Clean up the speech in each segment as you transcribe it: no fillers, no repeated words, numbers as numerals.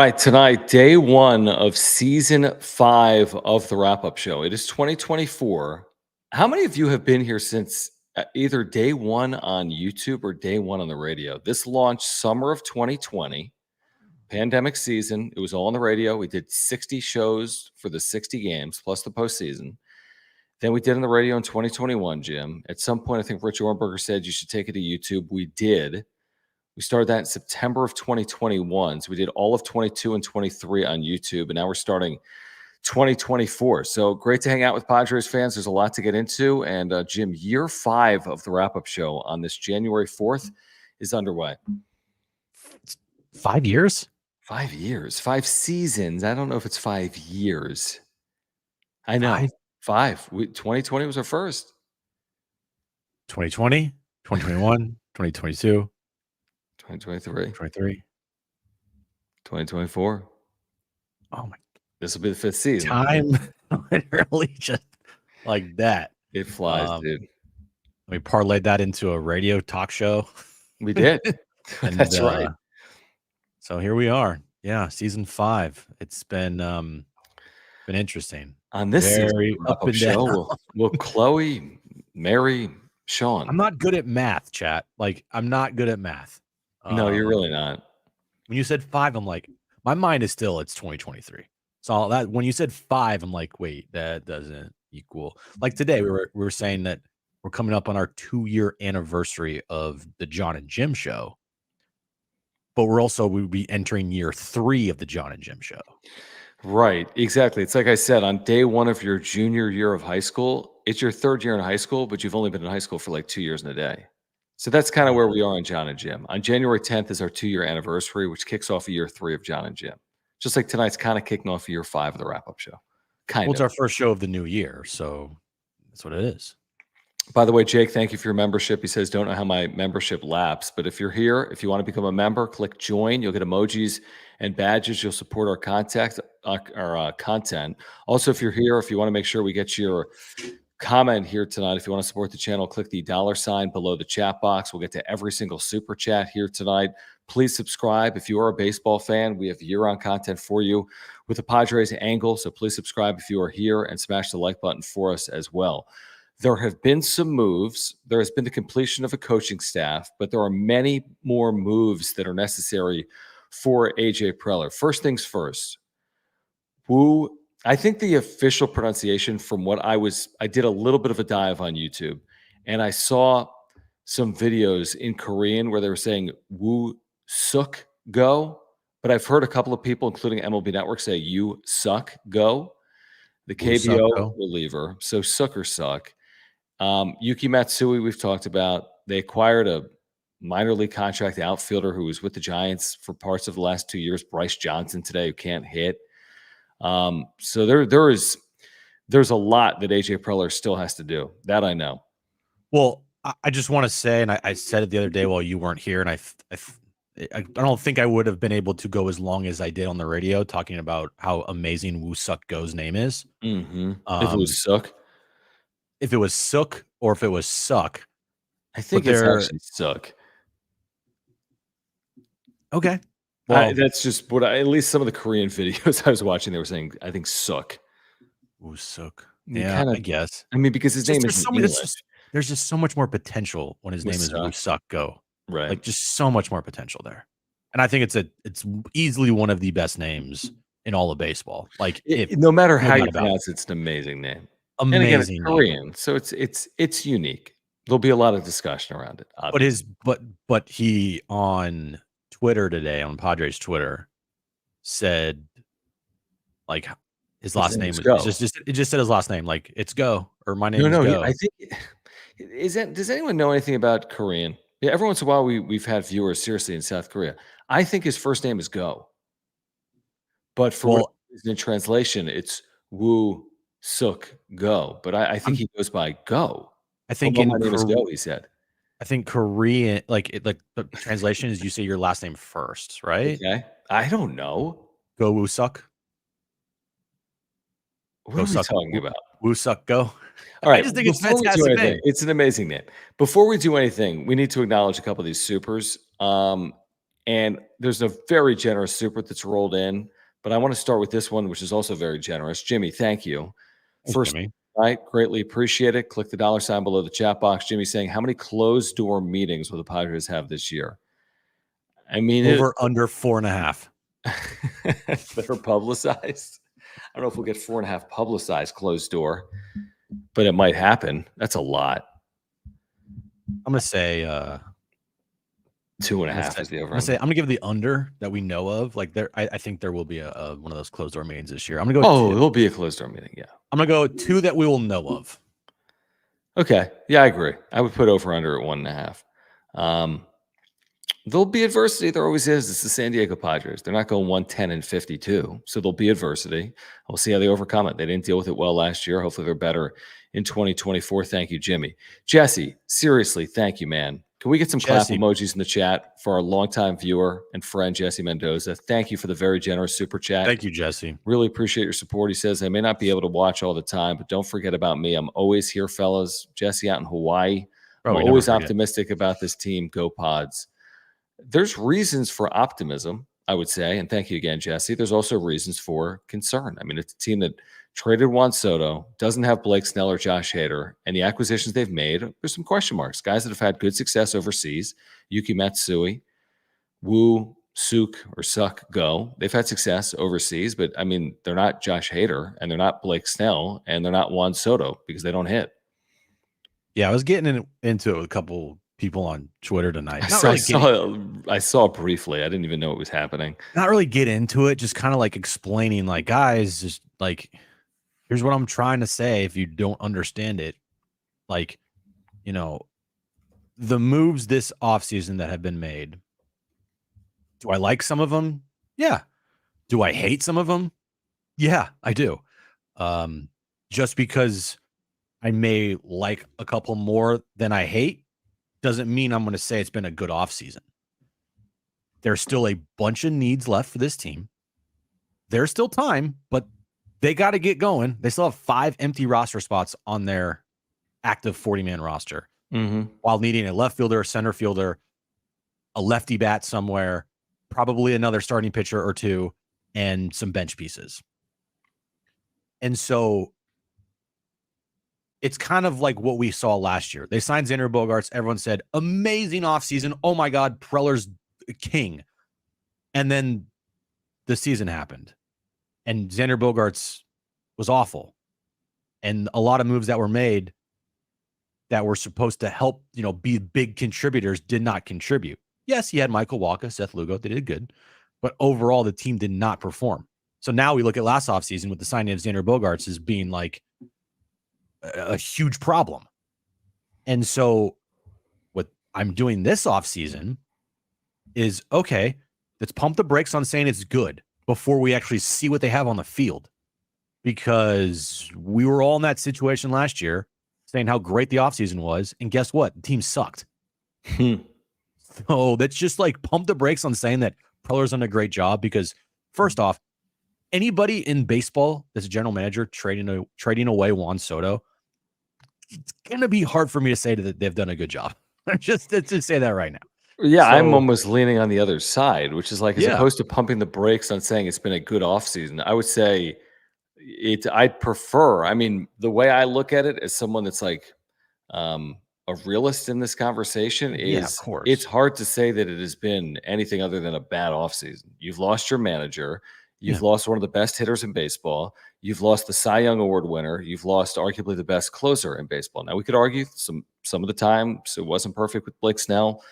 right, tonight, day one of season 5 of the wrap-up show. It is 2024. How many of you have been here since either day one on YouTube or day one on the radio? This launched summer of 2020, pandemic season. It was all on the radio. We did 60 shows for the 60 games plus the postseason. Then we did on the radio in 2021, Jim. At some point, I think Rich Ornberger said you should take it to YouTube. We did. We started that in September of 2021. So we did all of 22 and 23 on YouTube. And now we're starting 2024. So great to hang out with Padres fans. There's a lot to get into. And Jim, year 5 of the wrap-up show on this January 4th is underway. 5 years? 5 years. 5 seasons. I don't know if it's 5 years. I know. 5. 2020 was our first. 2020, 2021, 2022. 2023. 2024. Oh my! This will be the 5th season. Time literally just like that. It flies, dude. We parlayed that into a radio talk show. We did. And, that's right. So here we are. Yeah, season 5. It's been interesting. On this very up and down. Show, will Chloe, Mary, Sean. I'm not good at math, chat. Like I'm not good at math. No, you're really not. When you said 5, I'm like, my mind is still, it's 2023. So that when you said 5, I'm like, wait, that doesn't equal. Like today, we were saying that we're coming up on our 2-year anniversary of the Jon and Jim show, but we'll be entering year 3 of the Jon and Jim show. Right, exactly. It's like I said, on day 1 of your junior year of high school, it's your 3rd year in high school, but you've only been in high school for like 2 years and a day. So that's kind of where we are on Jon and Jim. On January 10th is our 2-year anniversary, which kicks off year 3 of Jon and Jim. Just like tonight's kind of kicking off year 5 of the wrap-up show. It's our first show of the new year, so that's what it is. By the way, Jake, thank you for your membership. He says, don't know how my membership lapsed, but if you're here, if you want to become a member, click join. You'll get emojis and badges. You'll support our content. Also, if you're here, if you want to make sure we get your comment here tonight, if you want to support the channel, click the $ below the chat box. We'll get to every single super chat here tonight. Please subscribe. If you are a baseball fan, we have year-round content for you with the Padres angle. So please subscribe if you are here and smash the like button for us as well. There have been some moves. There has been the completion of a coaching staff, but there are many more moves that are necessary for AJ Preller. First things first, I think the official pronunciation from what I did a little bit of a dive on YouTube, and I saw some videos in Korean where they were saying Woo Suk Go, but I've heard a couple of people, including MLB Network, say you suck go, the KBO reliever. So suck or suck. Yuki Matsui, we've talked about. They acquired a minor league contract outfielder who was with the Giants for parts of the last 2 years, Bryce Johnson today, who can't hit. So there's a lot that AJ Preller still has to do. That I know. Well, I just want to say, and I said it the other day while you weren't here, and I don't think I would have been able to go as long as I did on the radio talking about how amazing Woo Suk Go's name is. Mm-hmm. If it was Suk. If it was Suk or if it was Suck. I think it's actually Suk. Okay. Well, that's just what at least some of the Korean videos I was watching, they were saying, I think Suk. Woo Suk. Yeah, I guess. I mean, because his name is English. There's just so much more potential when his name is Woo Suk Go. Right. Like just so much more potential there. And I think it's easily one of the best names in all of baseball. Like no matter how you pronounce it, it's an amazing name. Amazing. And again, it's Korean, so it's unique. There'll be a lot of discussion around it. Obviously. But he on Twitter today, on Padres Twitter, said like his last name was it just said his last name, like it's Go, or my name is Go. I think does anyone know anything about Korean? Yeah, every once in a while we've had viewers seriously in South Korea. I think his first name is Go. But for in translation, it's Woo Suk Go. But I think he goes by Go. I think my name is Go, he said. I think Korean, like the translation is you say your last name first, right? Okay. I don't know. Go Woo Suk. What are we talking about? Woo Suk Go. All right. I just think it's fantastic name. It's an amazing name. Before we do anything, we need to acknowledge a couple of these supers. And there's a very generous super that's rolled in, but I want to start with this one, which is also very generous. Jimmy, thank you. Thanks, First, Jimmy. right, greatly appreciate it. Click the dollar sign below the chat box. Jimmy saying, how many closed door meetings will the Padres have this year? I mean, Over under 4.5 that are publicized. I don't know if we'll get 4.5 publicized closed door, but it might happen. That's a lot. I'm gonna say 2.5 is the over. I'm gonna give the under that we know of. Like I think there will be a one of those closed door meetings this year. I'm gonna go. Oh, there'll be a closed door meeting. Yeah, I'm gonna go 2 that we will know of. Okay, yeah, I agree. I would put over under at 1.5. There'll be adversity. There always is. It's the San Diego Padres. They're not going 110-52, so there'll be adversity. We'll see how they overcome it. They didn't deal with it well last year. Hopefully, they're better in 2024. Thank you, Jimmy. Jesse, seriously, thank you, man. Can we get some clap emojis in the chat for our longtime viewer and friend, Jesse Mendoza? Thank you for the very generous super chat. Thank you, Jesse. Really appreciate your support. He says, I may not be able to watch all the time, but don't forget about me. I'm always here, fellas. Jesse out in Hawaii. I'm always optimistic about this team. Go Pods. There's reasons for optimism, I would say. And thank you again, Jesse. There's also reasons for concern. I mean, it's a team that traded Juan Soto, doesn't have Blake Snell or Josh Hader, and the acquisitions they've made, there's some question marks. Guys that have had good success overseas, Yuki Matsui, Woo, Suk, or Suck Go. They've had success overseas, but I mean, they're not Josh Hader, and they're not Blake Snell, and they're not Juan Soto because they don't hit. Yeah, I was getting into it with a couple people on Twitter tonight. I saw briefly. I didn't even know it was happening. Not really get into it, just kind of like explaining, like, guys, just like, here's what I'm trying to say. If you don't understand it, like, you know, the moves this offseason that have been made, do I like some of them? Yeah. Do I hate some of them? Yeah, I do. Just because I may like a couple more than I hate doesn't mean I'm going to say it's been a good offseason. There's still a bunch of needs left for this team. There's still time, but they got to get going. They still have 5 empty roster spots on their active 40-man roster while needing a left fielder, a center fielder, a lefty bat somewhere, probably another starting pitcher or 2, and some bench pieces. And so it's kind of like what we saw last year. They signed Xander Bogaerts. Everyone said, amazing offseason. Oh my God, Preller's king. And then the season happened. And Xander Bogaerts was awful. And a lot of moves that were made that were supposed to help, be big contributors did not contribute. Yes, he had Michael Wacha, Seth Lugo. They did good. But overall, the team did not perform. So now we look at last offseason with the signing of Xander Bogaerts as being like a huge problem. And so what I'm doing this offseason is, okay, let's pump the brakes on saying it's good before we actually see what they have on the field. Because we were all in that situation last year saying how great the offseason was. And guess what? The team sucked. So that's just like pump the brakes on saying that Preller's done a great job, because first off, anybody in baseball that's a general manager trading away Juan Soto, it's going to be hard for me to say that they've done a good job. Just to say that right now. Yeah, so, I'm almost leaning on the other side, which is like, as opposed to pumping the brakes on saying it's been a good offseason, I would say I'd prefer, I mean, the way I look at it as someone that's like a realist in this conversation is it's hard to say that it has been anything other than a bad offseason. You've lost your manager. You've lost one of the best hitters in baseball. You've lost the Cy Young Award winner. You've lost arguably the best closer in baseball. Now, we could argue some of the time so it wasn't perfect with Blake Snell.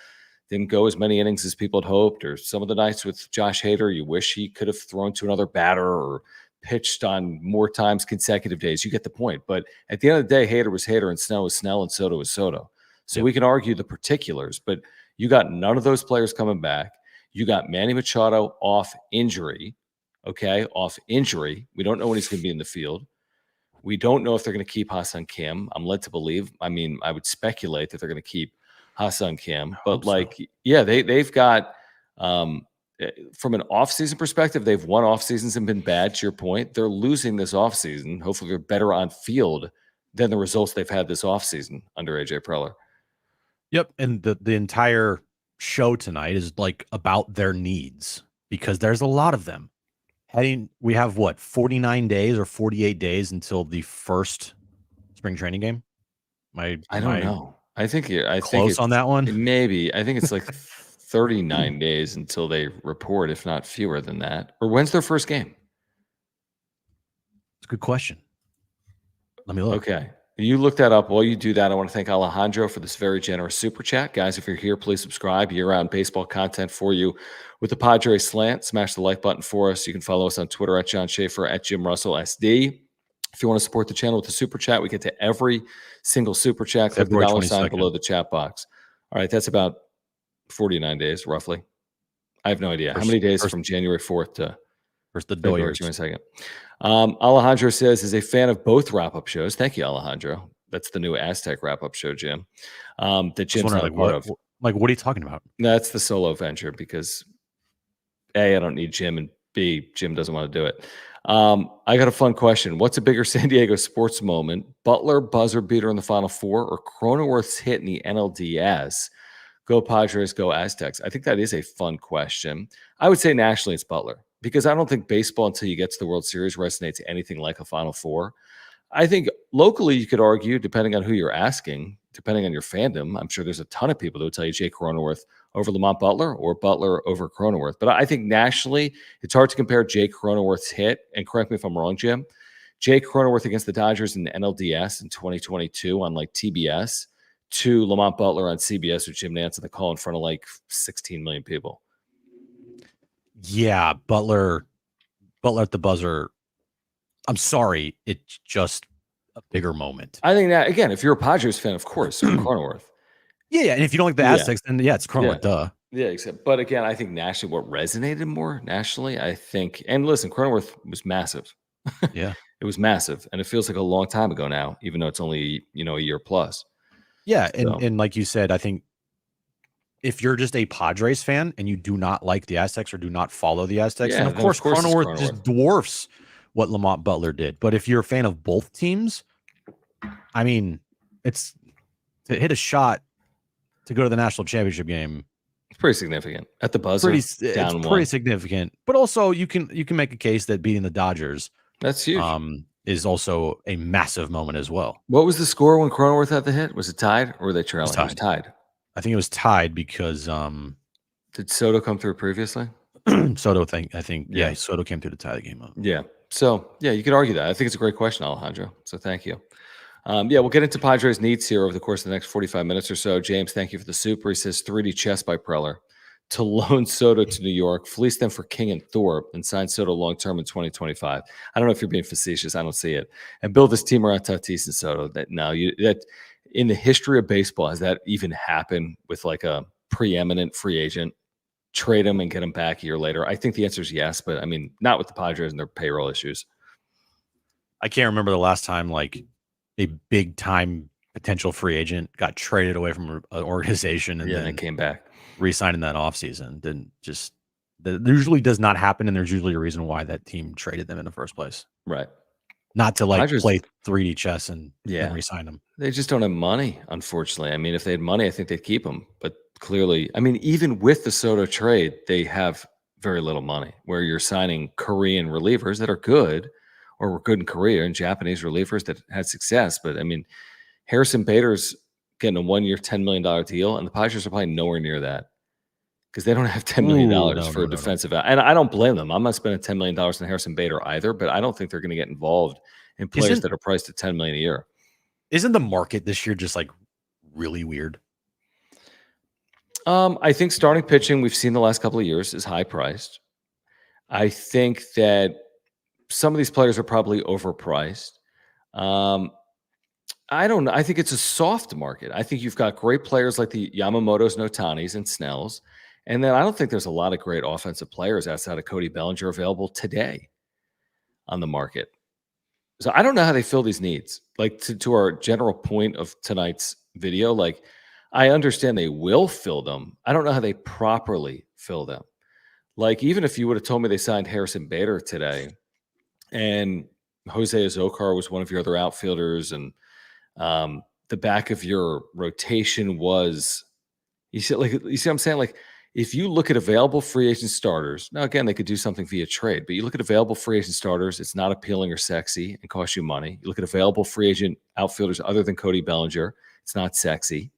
Didn't go as many innings as people had hoped, or some of the nights with Josh Hader, you wish he could have thrown to another batter or pitched on more times consecutive days. You get the point. But at the end of the day, Hader was Hader and Snell was Snell and Soto was Soto. So we can argue the particulars, but you got none of those players coming back. You got Manny Machado off injury. Okay, off injury. We don't know when he's going to be in the field. We don't know if they're going to keep Ha-Seong Kim. I'm led to believe. I mean, I would speculate that they're going to keep Ha-Seong Kim. But they've got from an offseason perspective, they've won off seasons and been bad. To your point, they're losing this offseason. Hopefully, they're better on field than the results they've had this offseason under AJ Preller. Yep, and the entire show tonight is like about their needs because there's a lot of them. We have what, 49 days or 48 days until the first spring training game? I Am don't I know. I think close on that one? maybe. I think it's like 39 days until they report, if not fewer than that. Or when's their first game? It's a good question. Let me look. Okay. You look that up. While you do that, I want to thank Alejandro for this very generous super chat. Guys, if you're here, please subscribe. Year-round baseball content for you with the Padres slant. Smash the like button for us. You can follow us on Twitter at John Schaefer, at Jim Russell SD. If you want to support the channel with the super chat, we get to every single super chat. Click the February $sign 22nd. below the chat box. All right, that's about 49 days, roughly. I have no idea. How many days from January 4th to the February Doyers? 22nd? Alejandro says, is a fan of both wrap-up shows. Thank you, Alejandro. That's the new Aztec wrap-up show, Jim, that Jim's not a part of. Like, what are you talking about? No, that's the solo venture because A, I don't need Jim, and B, Jim doesn't want to do it. I got a fun question. What's a bigger San Diego sports moment? Butler buzzer beater in the Final Four or Cronenworth's hit in the NLDS? Go Padres, go Aztecs. I think that is a fun question. I would say nationally it's Butler because I don't think baseball until you get to the World Series resonates anything like a Final Four. I think locally you could argue, depending on who you're asking, depending on your fandom, I'm sure there's a ton of people that would tell you Jay Cronenworth over Lamont Butler or Butler over Cronenworth. But I think nationally, it's hard to compare Jay Cronenworth's hit, and correct me if I'm wrong, Jim, Jay Cronenworth against the Dodgers in the NLDS in 2022 on like TBS to Lamont Butler on CBS with Jim Nantz in the call in front of like 16 million people. Yeah, Butler at the buzzer. I'm sorry, it's just a bigger moment. I think that, again, if you're a Padres fan, of course, Cronenworth. Yeah, and if you don't like the Aztecs, then it's Cronenworth, duh. Yeah, but again, I think nationally, what resonated more nationally, I think, and listen, Cronenworth was massive. Yeah. It was massive, and it feels like a long time ago now, even though it's only, a year plus. Yeah, and like you said, I think if you're just a Padres fan and you do not like the Aztecs or do not follow the Aztecs, then of course Cronenworth just dwarfs what Lamont Butler did. But if you're a fan of both teams, I mean, it's to hit a shot to go to the national championship game. It's pretty significant at the buzzer. It's pretty significant, but also you can make a case that beating the Dodgers, that's huge, is also a massive moment as well. What was the score when Cronenworth had the hit? Was it tied or were they trailing? It was tied. I think it was tied because did Soto come through previously? Soto Soto came through to tie the game up. Yeah. So you could argue that. I think it's a great question, Alejandro. So thank you. We'll get into Padres needs here over the course of the next 45 minutes or so. James, thank you for the super. He says 3D chess by Preller to loan Soto to New York, fleece them for King and Thorpe, and sign Soto long-term in 2025. I don't know if you're being facetious. I don't see it. And build this team around Tatis and Soto. That in the history of baseball, has that even happened with like a preeminent free agent? Trade him and get him back a year later? I think the answer is yes, but I mean, not with the Padres and their payroll issues. I can't remember the last time like a big time potential free agent got traded away from an organization and then came back, re-signed in that offseason. That usually does not happen, and there's usually a reason why that team traded them in the first place. Right. Not to like play 3D chess and re-sign them. They just don't have money, unfortunately. I mean, if they had money, I think they'd keep them. But clearly, I mean, even with the Soto trade, they have very little money, where you're signing Korean relievers that are good or were good in Korea, and Japanese relievers that had success. But I mean, Harrison Bader's getting a 1-year, $10 million deal, and the Padres are probably nowhere near that because they don't have $10 million for a defensive out. And I don't blame them. I'm not spending $10 million on Harrison Bader either, but I don't think they're going to get involved in players that are priced at $10 million a year. Isn't the market this year just like really weird? I think starting pitching we've seen the last couple of years is high priced. I think that some of these players are probably overpriced. I don't know. I think it's a soft market. I think you've got great players like the Yamamotos, Notanis, and Snells. And then I don't think there's a lot of great offensive players outside of Cody Bellinger available today on the market. So I don't know how they fill these needs. Like to our general point of tonight's video, like I understand they will fill them. I don't know how they properly fill them. Like even if you would have told me they signed Harrison Bader today and Jose Azocar was one of your other outfielders and the back of your rotation was, You see what I'm saying? Like, if you look at available free agent starters, now again, they could do something via trade, but you look at available free agent starters, it's not appealing or sexy and costs you money. You look at available free agent outfielders other than Cody Bellinger, it's not sexy.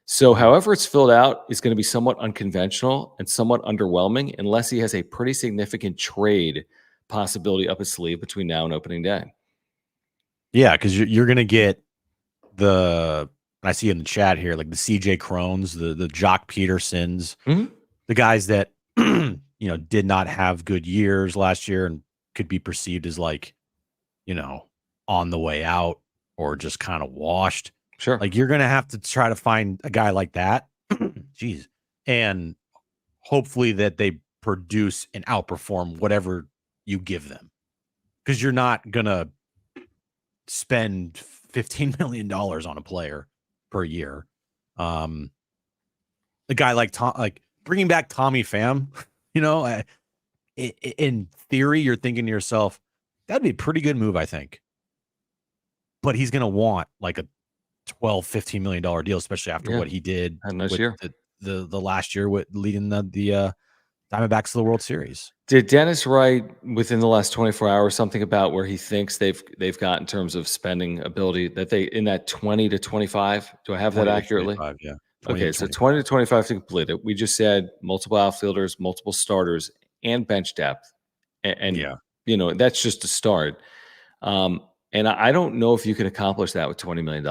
So, however it's filled out is going to be somewhat unconventional and somewhat underwhelming unless he has a pretty significant trade possibility up his sleeve between now and opening day. Yeah, because you're going to get I see in the chat here, like the CJ Crones, the Jock Petersons, the guys that did not have good years last year and could be perceived as like, on the way out or just kind of washed. Sure. Like you're going to have to try to find a guy like that. Jeez. And hopefully that they produce and outperform whatever you give them. Because you're not going to spend $15 million on a player per year. A guy like bringing back Tommy Pham, in theory, you're thinking to yourself, that'd be a pretty good move, I think. But he's going to want like a $12-15 million deal, especially after what he did with the last year with leading the Diamondbacks to the World Series. Did Dennis write within the last 24 hours something about where he thinks they've got in terms of spending ability that they in that 20 to 25? Do I have that accurately? 25, yeah. Okay, so 20 to 25 to complete it. We just said multiple outfielders, multiple starters, and bench depth. And that's just a start. And I don't know if you can accomplish that with $20 million.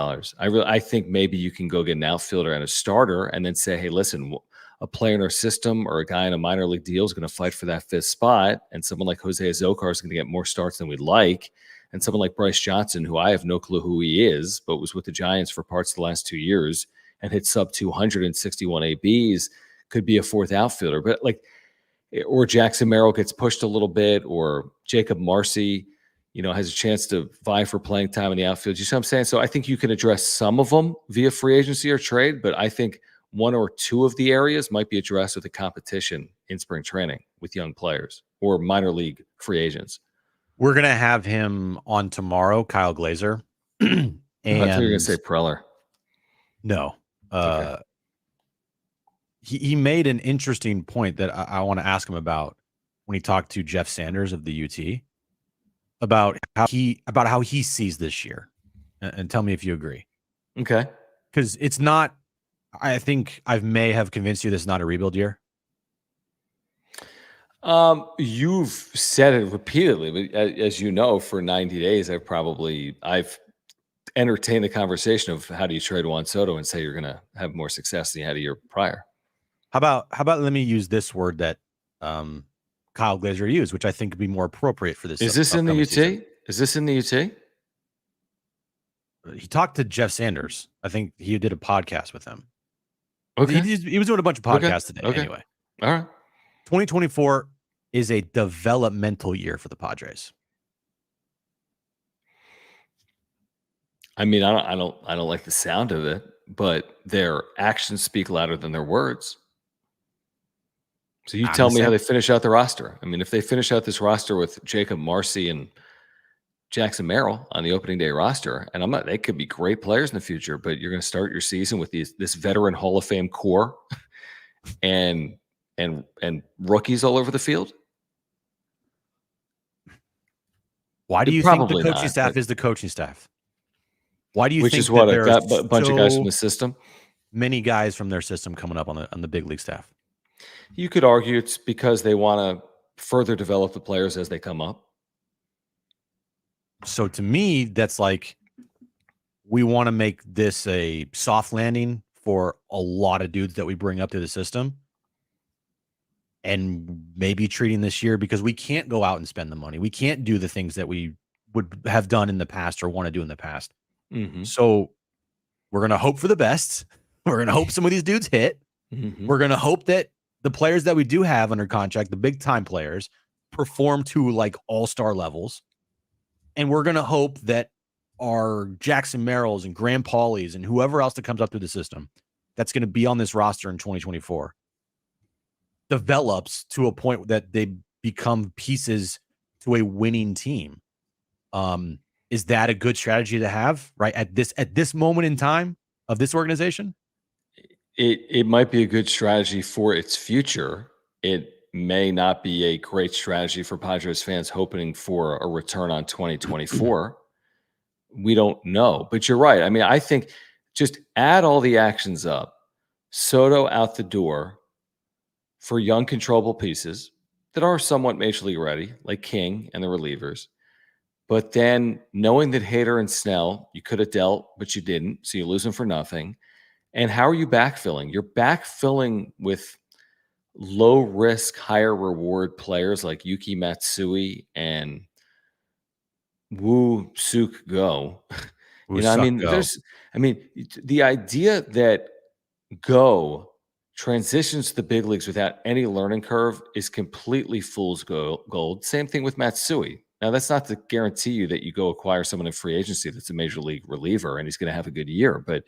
I think maybe you can go get an outfielder and a starter and then say, hey, listen, a player in our system or a guy in a minor league deal is going to fight for that fifth spot. And someone like Jose Azocar is going to get more starts than we'd like. And someone like Bryce Johnson, who I have no clue who he is, but was with the Giants for parts of the last 2 years and hit sub 261 ABs, could be a fourth outfielder. But or Jackson Merrill gets pushed a little bit, or Jacob Marcy, has a chance to vie for playing time in the outfield. You see what I'm saying? So I think you can address some of them via free agency or trade, but I think one or two of the areas might be addressed with the competition in spring training with young players or minor league free agents. We're going to have him on tomorrow, Kyle Glazer. And I thought you were going to say Preller. No. Okay. He made an interesting point that I want to ask him about when he talked to Jeff Sanders of the UT about how he sees this year, and tell me if you agree. Okay. Because it's not, I think I may have convinced you this is not a rebuild year. You've said it repeatedly, but as you know, for 90 days, I've entertained the conversation of how do you trade Juan Soto and say you're going to have more success than you had a year prior. How about let me use this word that Kyle Glazer used, which I think would be more appropriate for this. Is this in the UT? Season. Is this in the UT? He talked to Jeff Sanders. I think he did a podcast with him. Okay. He was doing a bunch of podcasts today. Okay. Anyway. All right. 2024 is a developmental year for the Padres. I mean, I don't like the sound of it, but their actions speak louder than their words. So you tell me how they finish out the roster. I mean, if they finish out this roster with Jacob Marcy and Jackson Merrill on the opening day roster, and they could be great players in the future, but you're going to start your season with this veteran Hall of Fame core and rookies all over the field. Why do you think the coaching staff is the coaching staff? Why do you think is what I've got a bunch of guys from the system? Many guys from their system coming up on the big league staff. You could argue it's because they want to further develop the players as they come up. So to me, that's like we want to make this a soft landing for a lot of dudes that we bring up to the system. And maybe treating this year because we can't go out and spend the money. We can't do the things that we would have done in the past or want to do in the past. Mm-hmm. So we're going to hope for the best. We're going to hope some of these dudes hit. Mm-hmm. We're going to hope that the players that we do have under contract, the big time players, perform to like all-star levels. And we're going to hope that our Jackson Merrills and Graham Paulies and whoever else that comes up through the system that's going to be on this roster in 2024 develops to a point that they become pieces to a winning team. Is that a good strategy to have right at this moment in time of this organization? It might be a good strategy for its future. It may not be a great strategy for Padres fans hoping for a return on 2024. We don't know, but you're right. I mean, I think just add all the actions up. Soto out the door for young controllable pieces that are somewhat major league ready, like King and the relievers. But then knowing that Hader and Snell, you could have dealt, but you didn't. So you lose them for nothing. And how are you backfilling? You're backfilling with low risk, higher reward players like Yuki Matsui and Woo Suk Go. Go. The idea that Go transitions to the big leagues without any learning curve is completely fool's gold. Same thing with Matsui. Now, that's not to guarantee you that you go acquire someone in free agency that's a major league reliever and he's going to have a good year. But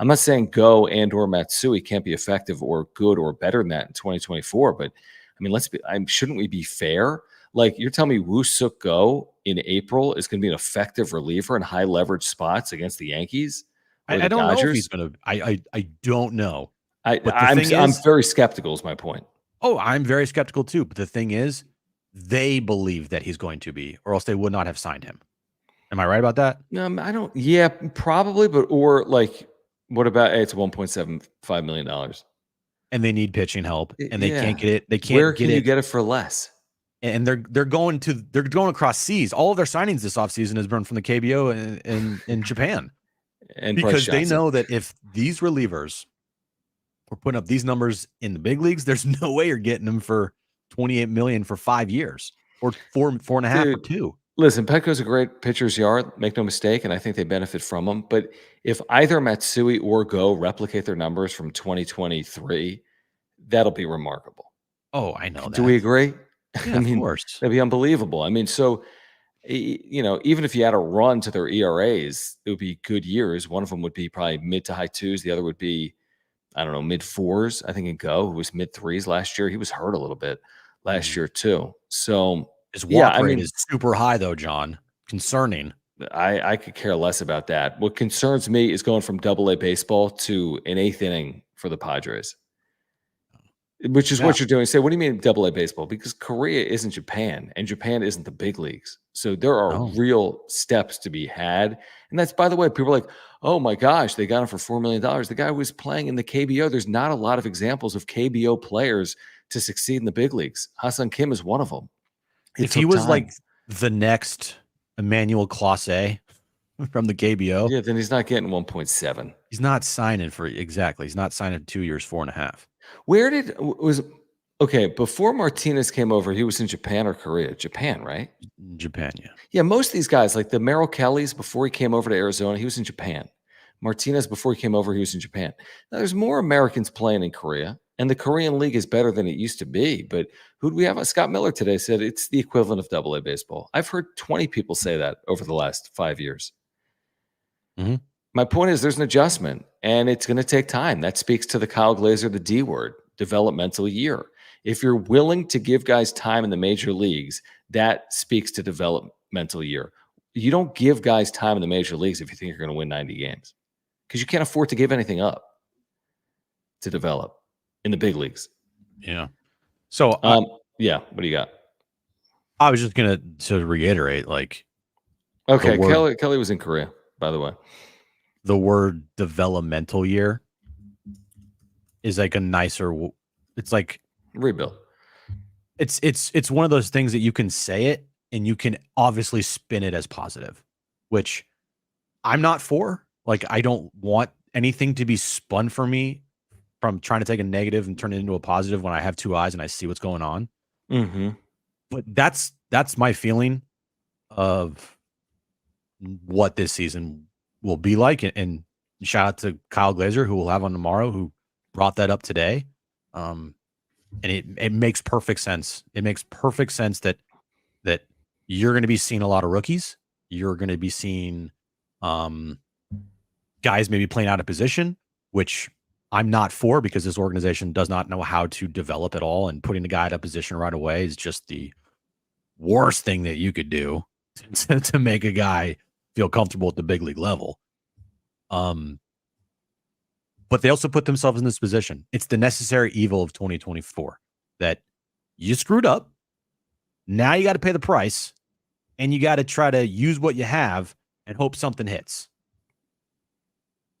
I'm not saying Go and or Matsui can't be effective or good or better than that in 2024. But I mean, shouldn't we be fair? Like, you're telling me Woo Suk Go in April is going to be an effective reliever in high leverage spots against the Yankees? I don't know if he's going to. I don't know. I'm very skeptical is my point. Oh, I'm very skeptical too. But the thing is, they believe that he's going to be, or else they would not have signed him. Am I right about that? I don't. Yeah, probably. But what about it's $1.75 million, and they need pitching help, and they can't get it. They can't. Where can you get it for less? And they're going across seas. All of their signings this offseason has been from the KBO in Japan. And because they know that if these relievers were putting up these numbers in the big leagues, there's no way you're getting them for $28 million for 5 years or 4.5 or 2. Listen, Petco's a great pitcher's yard, make no mistake, and I think they benefit from him. But if either Matsui or Go replicate their numbers from 2023, that'll be remarkable. Oh, I know that. Do we agree? Yeah, of course. That'd be unbelievable. I mean, so even if you had a run to their ERAs, it would be good years. One of them would be probably mid to high 2s. The other would be, I don't know, mid 4s. I think in Go, who was mid 3s last year. He was hurt a little bit last year too. So his walk rate is super high though, John. Concerning. I could care less about that. What concerns me is going from AA baseball to an 8th inning for the Padres. Which is what you're doing. Say, what do you mean AA baseball? Because Korea isn't Japan, and Japan isn't the big leagues. So there are real steps to be had. And that's, by the way, people are like, oh my gosh, they got him for $4 million. The guy was playing in the KBO. There's not a lot of examples of KBO players to succeed in the big leagues. Ha-Seong Kim is one of them. If he was like the next Emmanuel Clase from the KBO, yeah, then he's not getting 1.7. He's not signing for He's not signing 2 years, 4.5. Before Martinez came over, he was in Japan or Korea? Japan, right? Japan, yeah. Yeah, most of these guys, like the Merrill Kellys, before he came over to Arizona, he was in Japan. Martinez, before he came over, he was in Japan. Now, there's more Americans playing in Korea, and the Korean League is better than it used to be. But who do we have? Scott Miller today said it's the equivalent of AA baseball. I've heard 20 people say that over the last 5 years. Mm-hmm. My point is there's an adjustment, and it's going to take time. That speaks to the Kyle Glaser, the D word, developmental year. If you're willing to give guys time in the major leagues, that speaks to developmental year. You don't give guys time in the major leagues if you think you're going to win 90 games because you can't afford to give anything up to develop in the big leagues. Yeah. So, what do you got? I was just going to reiterate, like, okay, Kelly was in Korea, by the way. The word developmental year is like a nicer, it's like rebuild. It's one of those things that you can say it and you can obviously spin it as positive, which I'm not for. Like, I don't want anything to be spun for me from trying to take a negative and turn it into a positive when I have 2 eyes and I see what's going on. Mm-hmm. But that's my feeling of what this season will be like. And shout out to Kyle Glaser, who we'll have on tomorrow, who brought that up today. And it makes perfect sense. It makes perfect sense that you're going to be seeing a lot of rookies. You're going to be seeing guys maybe playing out of position, which I'm not for because this organization does not know how to develop at all. And putting a guy out of position right away is just the worst thing that you could do to make a guy feel comfortable at the big league level. But they also put themselves in this position. It's the necessary evil of 2024 that you screwed up. Now you got to pay the price, and you got to try to use what you have and hope something hits.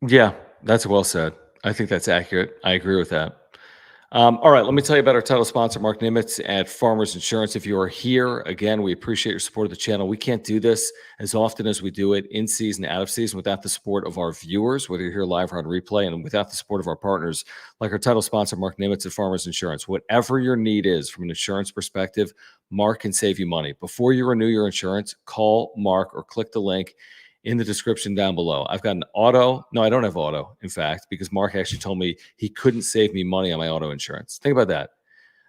Yeah, that's well said. I think that's accurate. I agree with that. All right, let me tell you about our title sponsor, Mark Nimitz at Farmers Insurance. If you are here, again, we appreciate your support of the channel. We can't do this as often as we do it in season, out of season, without the support of our viewers, whether you're here live or on replay, and without the support of our partners, like our title sponsor, Mark Nimitz at Farmers Insurance. Whatever your need is from an insurance perspective, Mark can save you money. Before you renew your insurance, call Mark or click the link in the description down below. I've got an auto. No, I don't have auto, in fact, because Mark actually told me he couldn't save me money on my auto insurance. Think about that.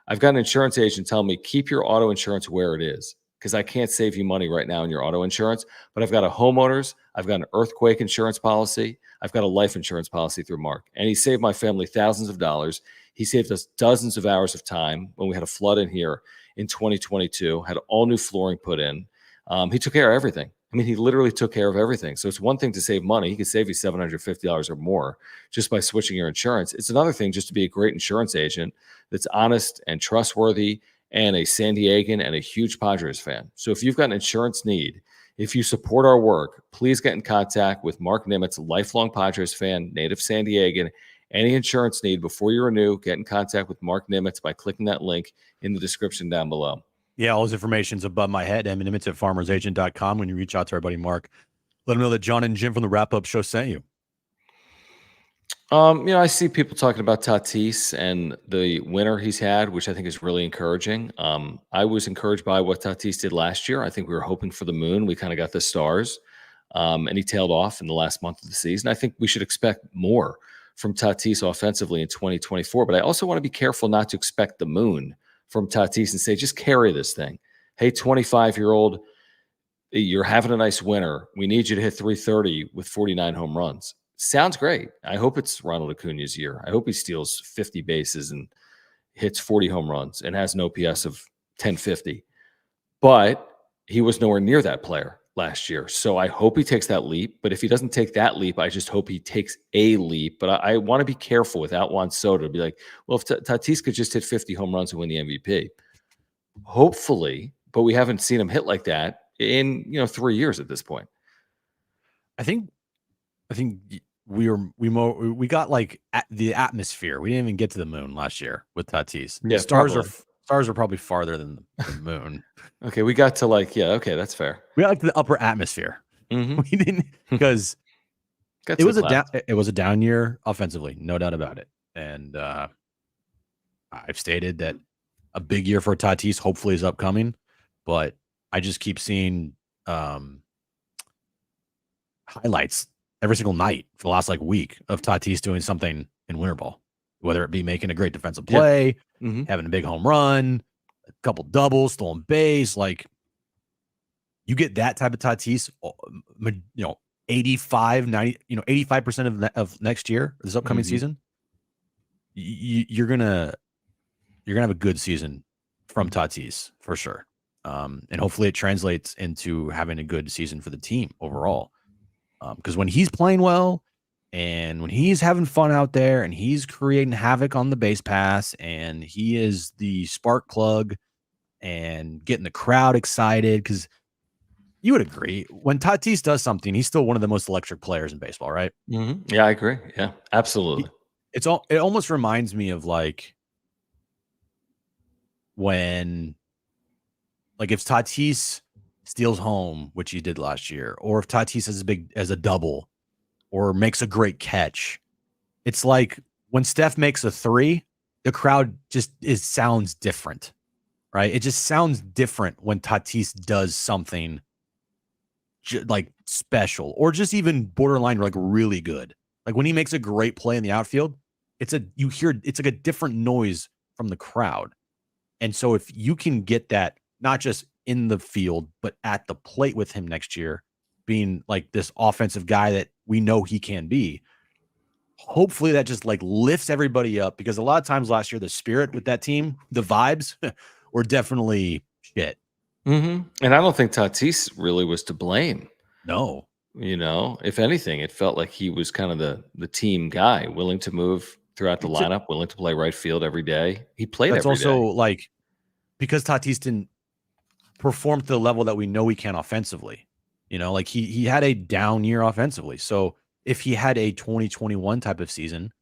I've got an insurance agent tell me, keep your auto insurance where it is, because I can't save you money right now in your auto insurance. But I've got a homeowner's, I've got an earthquake insurance policy, I've got a life insurance policy through Mark. And he saved my family thousands of dollars. He saved us dozens of hours of time when we had a flood in here in 2022, had all new flooring put in. He took care of everything. I mean, he literally took care of everything. So it's one thing to save money. He could save you $750 or more just by switching your insurance. It's another thing just to be a great insurance agent that's honest and trustworthy and a San Diegan and a huge Padres fan. So if you've got an insurance need, if you support our work, please get in contact with Mark Nimitz, lifelong Padres fan, native San Diegan. Any insurance need before you renew, get in contact with Mark Nimitz by clicking that link in the description down below. Yeah, all his information's above my head. Nimitz at farmersagent.com. When you reach out to our buddy Mark, let him know that Jon and Jim from the wrap-up show sent you. I see people talking about Tatis and the winner he's had, which I think is really encouraging. I was encouraged by what Tatis did last year. I think we were hoping for the moon. We kind of got the stars, and he tailed off in the last month of the season. I think we should expect more from Tatis offensively in 2024, but I also want to be careful not to expect the moon from Tatis and say, just carry this thing. Hey, 25-year-old, you're having a nice winter. We need you to hit 330 with 49 home runs. Sounds great. I hope it's Ronald Acuna's year. I hope he steals 50 bases and hits 40 home runs and has an OPS of 1050. But he was nowhere near that player last year. So I hope he takes that leap. But if he doesn't take that leap, I just hope he takes a leap. But I want to be careful without Juan Soto to be like, well, if Tatis could just hit 50 home runs and win the MVP, hopefully, but we haven't seen him hit like that in 3 years at this point. I think we got like the atmosphere. We didn't even get to the moon last year with Tatis. Yeah, stars are probably farther than the moon. Okay, we got to okay, that's fair. We got like the upper atmosphere. Mm-hmm. We didn't, because it was a down year offensively, no doubt about it. And I've stated that a big year for Tatis hopefully is upcoming, but I just keep seeing highlights every single night for the last week of Tatis doing something in winter ball, whether it be making a great defensive play, having a big home run, a couple doubles, stolen base. You get that type of Tatis, 85, 90, 85% of next year, this upcoming season, you're gonna have a good season from Tatis for sure. And hopefully it translates into having a good season for the team overall. Because when he's playing well and when he's having fun out there and he's creating havoc on the base pass and he is the spark plug and getting the crowd excited, because you would agree when Tatis does something, he's still one of the most electric players in baseball, right? Mm-hmm. Yeah, I agree. Yeah, absolutely. It almost reminds me of when if Tatis steals home, which he did last year, or if Tatis has a double or makes a great catch, it's like when Steph makes a three, the crowd just sounds different, right? It just sounds different when Tatis does something special or just even borderline really good. Like when he makes a great play in the outfield, it's like a different noise from the crowd. And so if you can get that, not just in the field, but at the plate with him next year, being this offensive guy that we know he can be, hopefully that just lifts everybody up, because a lot of times last year, the spirit with that team, the vibes were definitely shit. And I don't think Tatis really was to blame. No. If anything, it felt like he was kind of the team guy, willing to move throughout the lineup, willing to play right field every day. He played That's every day. also like because Tatis didn't perform to the level that we know he can offensively. Like he had a down year offensively. So if he had a 2021 type of season,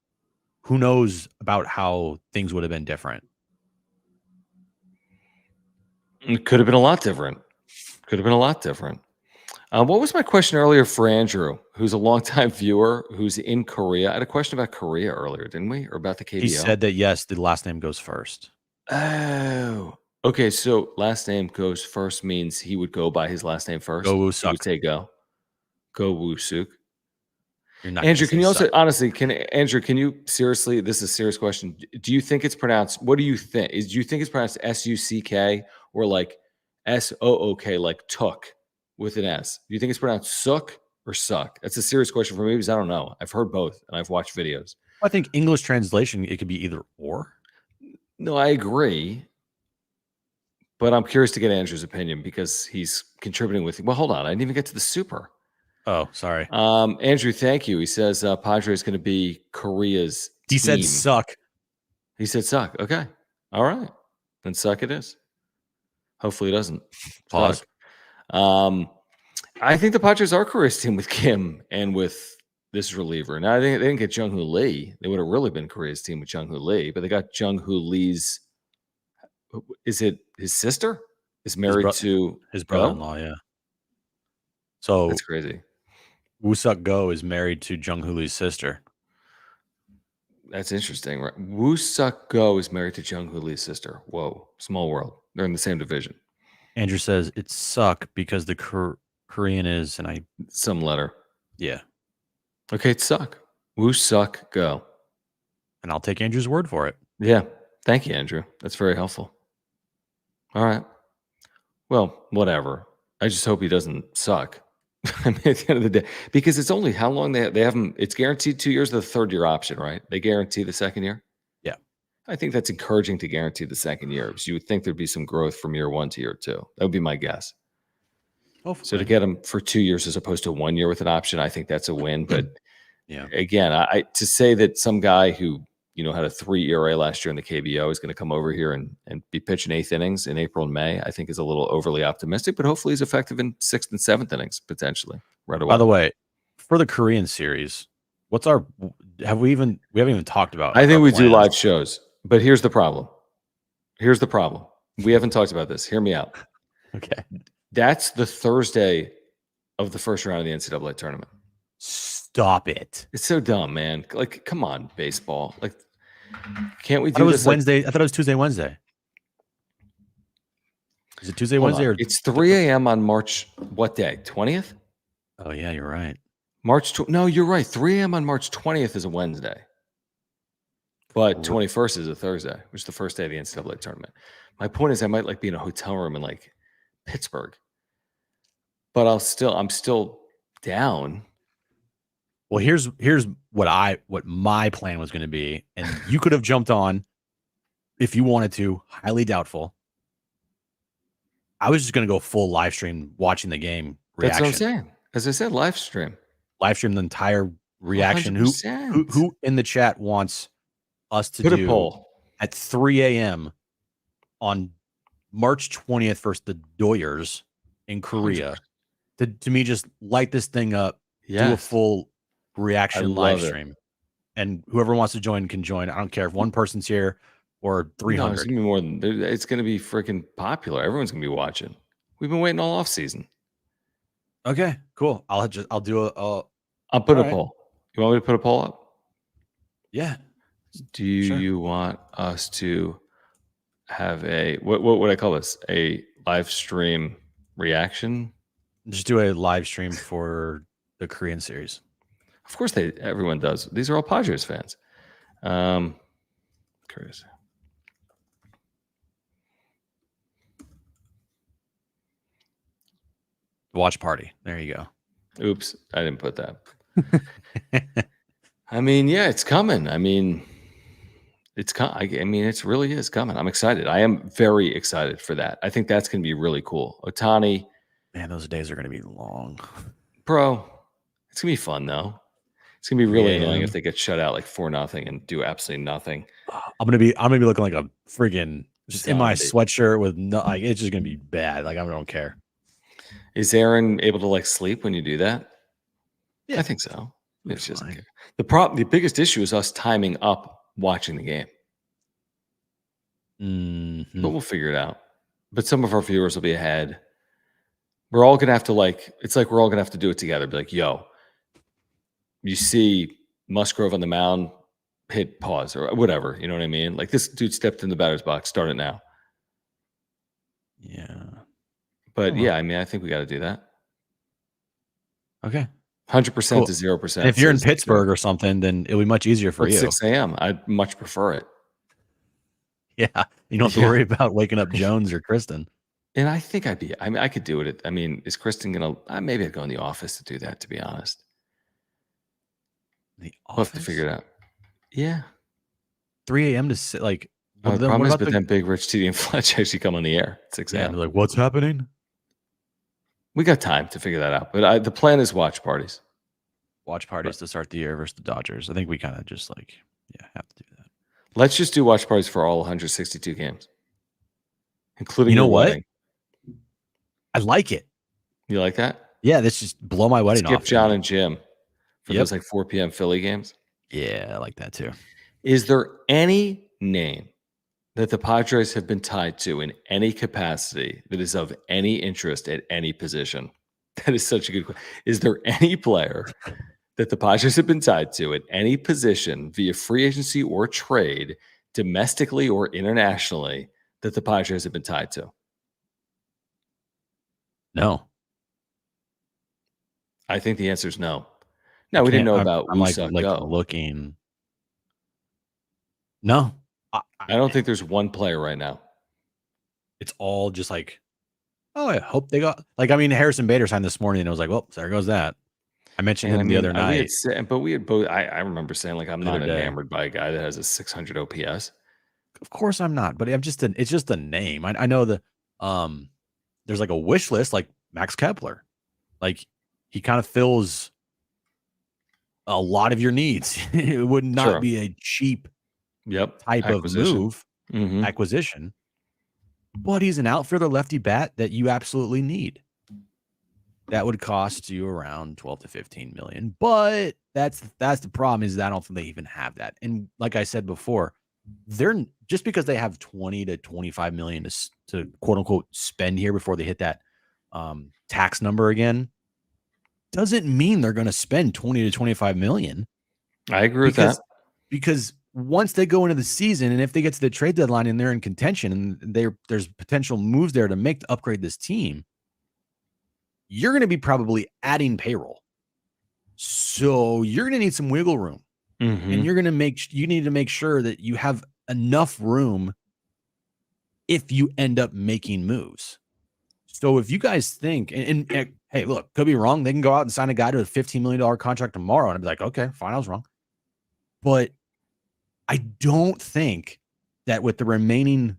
who knows about how things would have been different. It could have been a lot different. What was my question earlier for Andrew, who's a longtime viewer, who's in Korea? I had a question about Korea earlier, didn't we? Or about the KBO? He said that, yes, the last name goes first. Oh, okay. So last name goes first means he would go by his last name first. Go He Woo-suk. would say go. Go Woo-suk. You're not Andrew, can you also, suck. honestly, can you seriously, this is a serious question. Do you think it's pronounced, what do you think? Do you think it's pronounced S-U-C-K or like S-O-O-K, like took with an S? Do you think it's pronounced sook or suck? That's a serious question for me because I don't know. I've heard both and I've watched videos. I think English translation, it could be either or. No, I agree. But I'm curious to get Andrew's opinion because he's contributing with, well, hold on. I didn't even get to the super. Oh, sorry. Andrew, thank you. He says Padres is going to be Korea's He team. said suck. He said suck. Okay. All right. Then suck it is. Hopefully it doesn't. Pause. I think the Padres are Korea's team with Kim and with this reliever. Now, I think they didn't get Jung-Hoo Lee. They would have really been Korea's team with Jung-Hoo Lee, but they got Jung-Hoo Lee's, is it his sister? Is married to his brother-in-law, yeah. So that's crazy. Woo-suk Go is married to Jung-Hoo Lee's sister. That's interesting, right? Woo-suk Go is married to Jung-Hoo Lee's sister. Whoa, small world. They're in the same division. Andrew says it's suck because the Korean is, and some letter. Yeah. Okay, it's suck. Woo-suk Go. And I'll take Andrew's word for it. Yeah. Thank you, Andrew. That's very helpful. All right. Well, whatever. I just hope he doesn't suck. I mean, at the end of the day, because it's only how long they have him. It's guaranteed 2 years of the third year option, right? They guarantee the second year. Yeah, I think that's encouraging to guarantee the second year because you would think there'd be some growth from year 1 to year 2. That would be my guess. Hopefully. So to get him for 2 years as opposed to 1 year with an option, I think that's a win. But yeah, again, I to say that some guy who had a 3 ERA last year in the KBO is going to come over here and be pitching 8th innings in April and May, I think is a little overly optimistic, but hopefully he's effective in 6th and 7th innings potentially right away. By the way, for the Korean series, we haven't even talked about. I think we do live shows, but here's the problem. We haven't talked about this. Hear me out. Okay. That's the Thursday of the first round of the NCAA tournament. Stop it. It's so dumb, man. Like, come on, baseball. Like, can't we do this? It was this Wednesday. I thought it was Tuesday, Wednesday. Is it Tuesday, Wednesday? Or it's 3 a.m. on March, what day? 20th? Oh, yeah, you're right. No, you're right. 3 a.m. on March 20th is a Wednesday. But 21st is a Thursday, which is the first day of the NCAA tournament. My point is I might be in a hotel room in like Pittsburgh. But I'm still down. Well, here's what my plan was going to be, and you could have jumped on if you wanted to. Highly doubtful. I was just going to go full live stream watching the game. Reaction. That's what I'm saying. As I said, live stream the entire reaction. 100%. Who in the chat wants us to put do a poll at 3 a.m. on March 20th versus the Doyers in Korea? To me, just light this thing up. Yes. Do a full reaction live stream, and whoever wants to join can join. I don't care if one person's here or 300. No, it's gonna be more than. It's gonna be freaking popular. Everyone's gonna be watching. We've been waiting all off season. Okay, cool. I'll do I'll put a poll. You want me to put a poll up? Yeah. Do you want us to have a what would I call this? A live stream reaction? Just do a live stream for the Korean series. Of course, everyone does. These are all Padres fans. Curious. Watch party. There you go. Oops, I didn't put that. I mean, yeah, it's coming. I mean, it really is coming. I'm excited. I am very excited for that. I think that's going to be really cool. Ohtani. Man, those days are going to be long. Bro, It's gonna be fun though. It's gonna be really annoying if they get shut out like 4-0 and do absolutely nothing. I'm gonna be looking like a friggin' just in my Zombie. sweatshirt with no, like it's just gonna be bad. Like I don't care. Is Aaron able to like sleep when you do that? Yeah. I think so. It's It's just fine. the biggest issue is us timing up watching the game. Mhm. But we'll figure it out. But some of our viewers will be ahead. We're all gonna have to it's like we're all gonna have to do it together. Be like, yo, you see Musgrove on the mound, hit pause or whatever. You know what I mean? Like this dude stepped in the batter's box, start it now. Yeah. But Oh, yeah, I mean, I think we got to do that. okay. 100% Cool. to And 0%. if you're in says Joe. Pittsburgh or something, then it'll be much easier for Well, it's you. 6 a.m. I'd much prefer it. Yeah. You don't have to worry about waking up Jones or Kristen. And I think I could do it. Is Kristen going to, maybe I'd go in the office to do that, to be honest. The We'll have to office? figure it out. Yeah. 3 a.m. to sit like. The problem is, but then Big Rich, TD, and Fletch actually come on the air at 6 Yeah, a.m. they're like, what's happening? We got time to figure that out. But the plan is watch parties. Watch parties to start the year versus the Dodgers. I think we kind of just have to do that. Let's just do watch parties for all 162 games, including You know your what? wedding. I like it. You like that? Yeah, this just blow my wedding Skip off. Jon and Jim for Yep. those like 4 p.m. Philly games. Yeah, I like that too. Is there any name that the Padres have been tied to in any capacity that is of any interest at any position? That is such a good question. Is there any player that the Padres have been tied to at any position via free agency or trade, domestically or internationally, that the Padres have been tied to? No. I think the answer is no. No, we didn't know about I'm like Go. looking. No. I don't think there's one player right now. It's all just like, oh, I hope they got Harrison Bader signed this morning and I was like, well, there goes that. I mentioned him the other night. We had both. I remember saying like I'm not Other day. enamored by a guy that has a 600 OPS. Of course I'm not, but it's just a name. I know there's like a wish list like Max Kepler. Like he kind of fills a lot of your needs. It would not be a cheap type acquisition. of move, acquisition. But he's an outfielder lefty bat that you absolutely need. That would cost you around 12 to 15 million. But that's the problem is that I don't think they even have that. And like I said before, they're just because they have 20 to 25 million to quote unquote spend here before they hit that tax number again, doesn't mean they're going to spend 20 to 25 million. I agree with that. Because once they go into the season and if they get to the trade deadline and they're in contention and there's potential moves there to upgrade this team, you're going to be probably adding payroll. So you're going to need some wiggle room. And you need to make sure that you have enough room if you end up making moves. So if you guys think, and hey, look, could be wrong. They can go out and sign a guy to a $15 million contract tomorrow. And I'd be like, okay, fine, I was wrong. But I don't think that with the remaining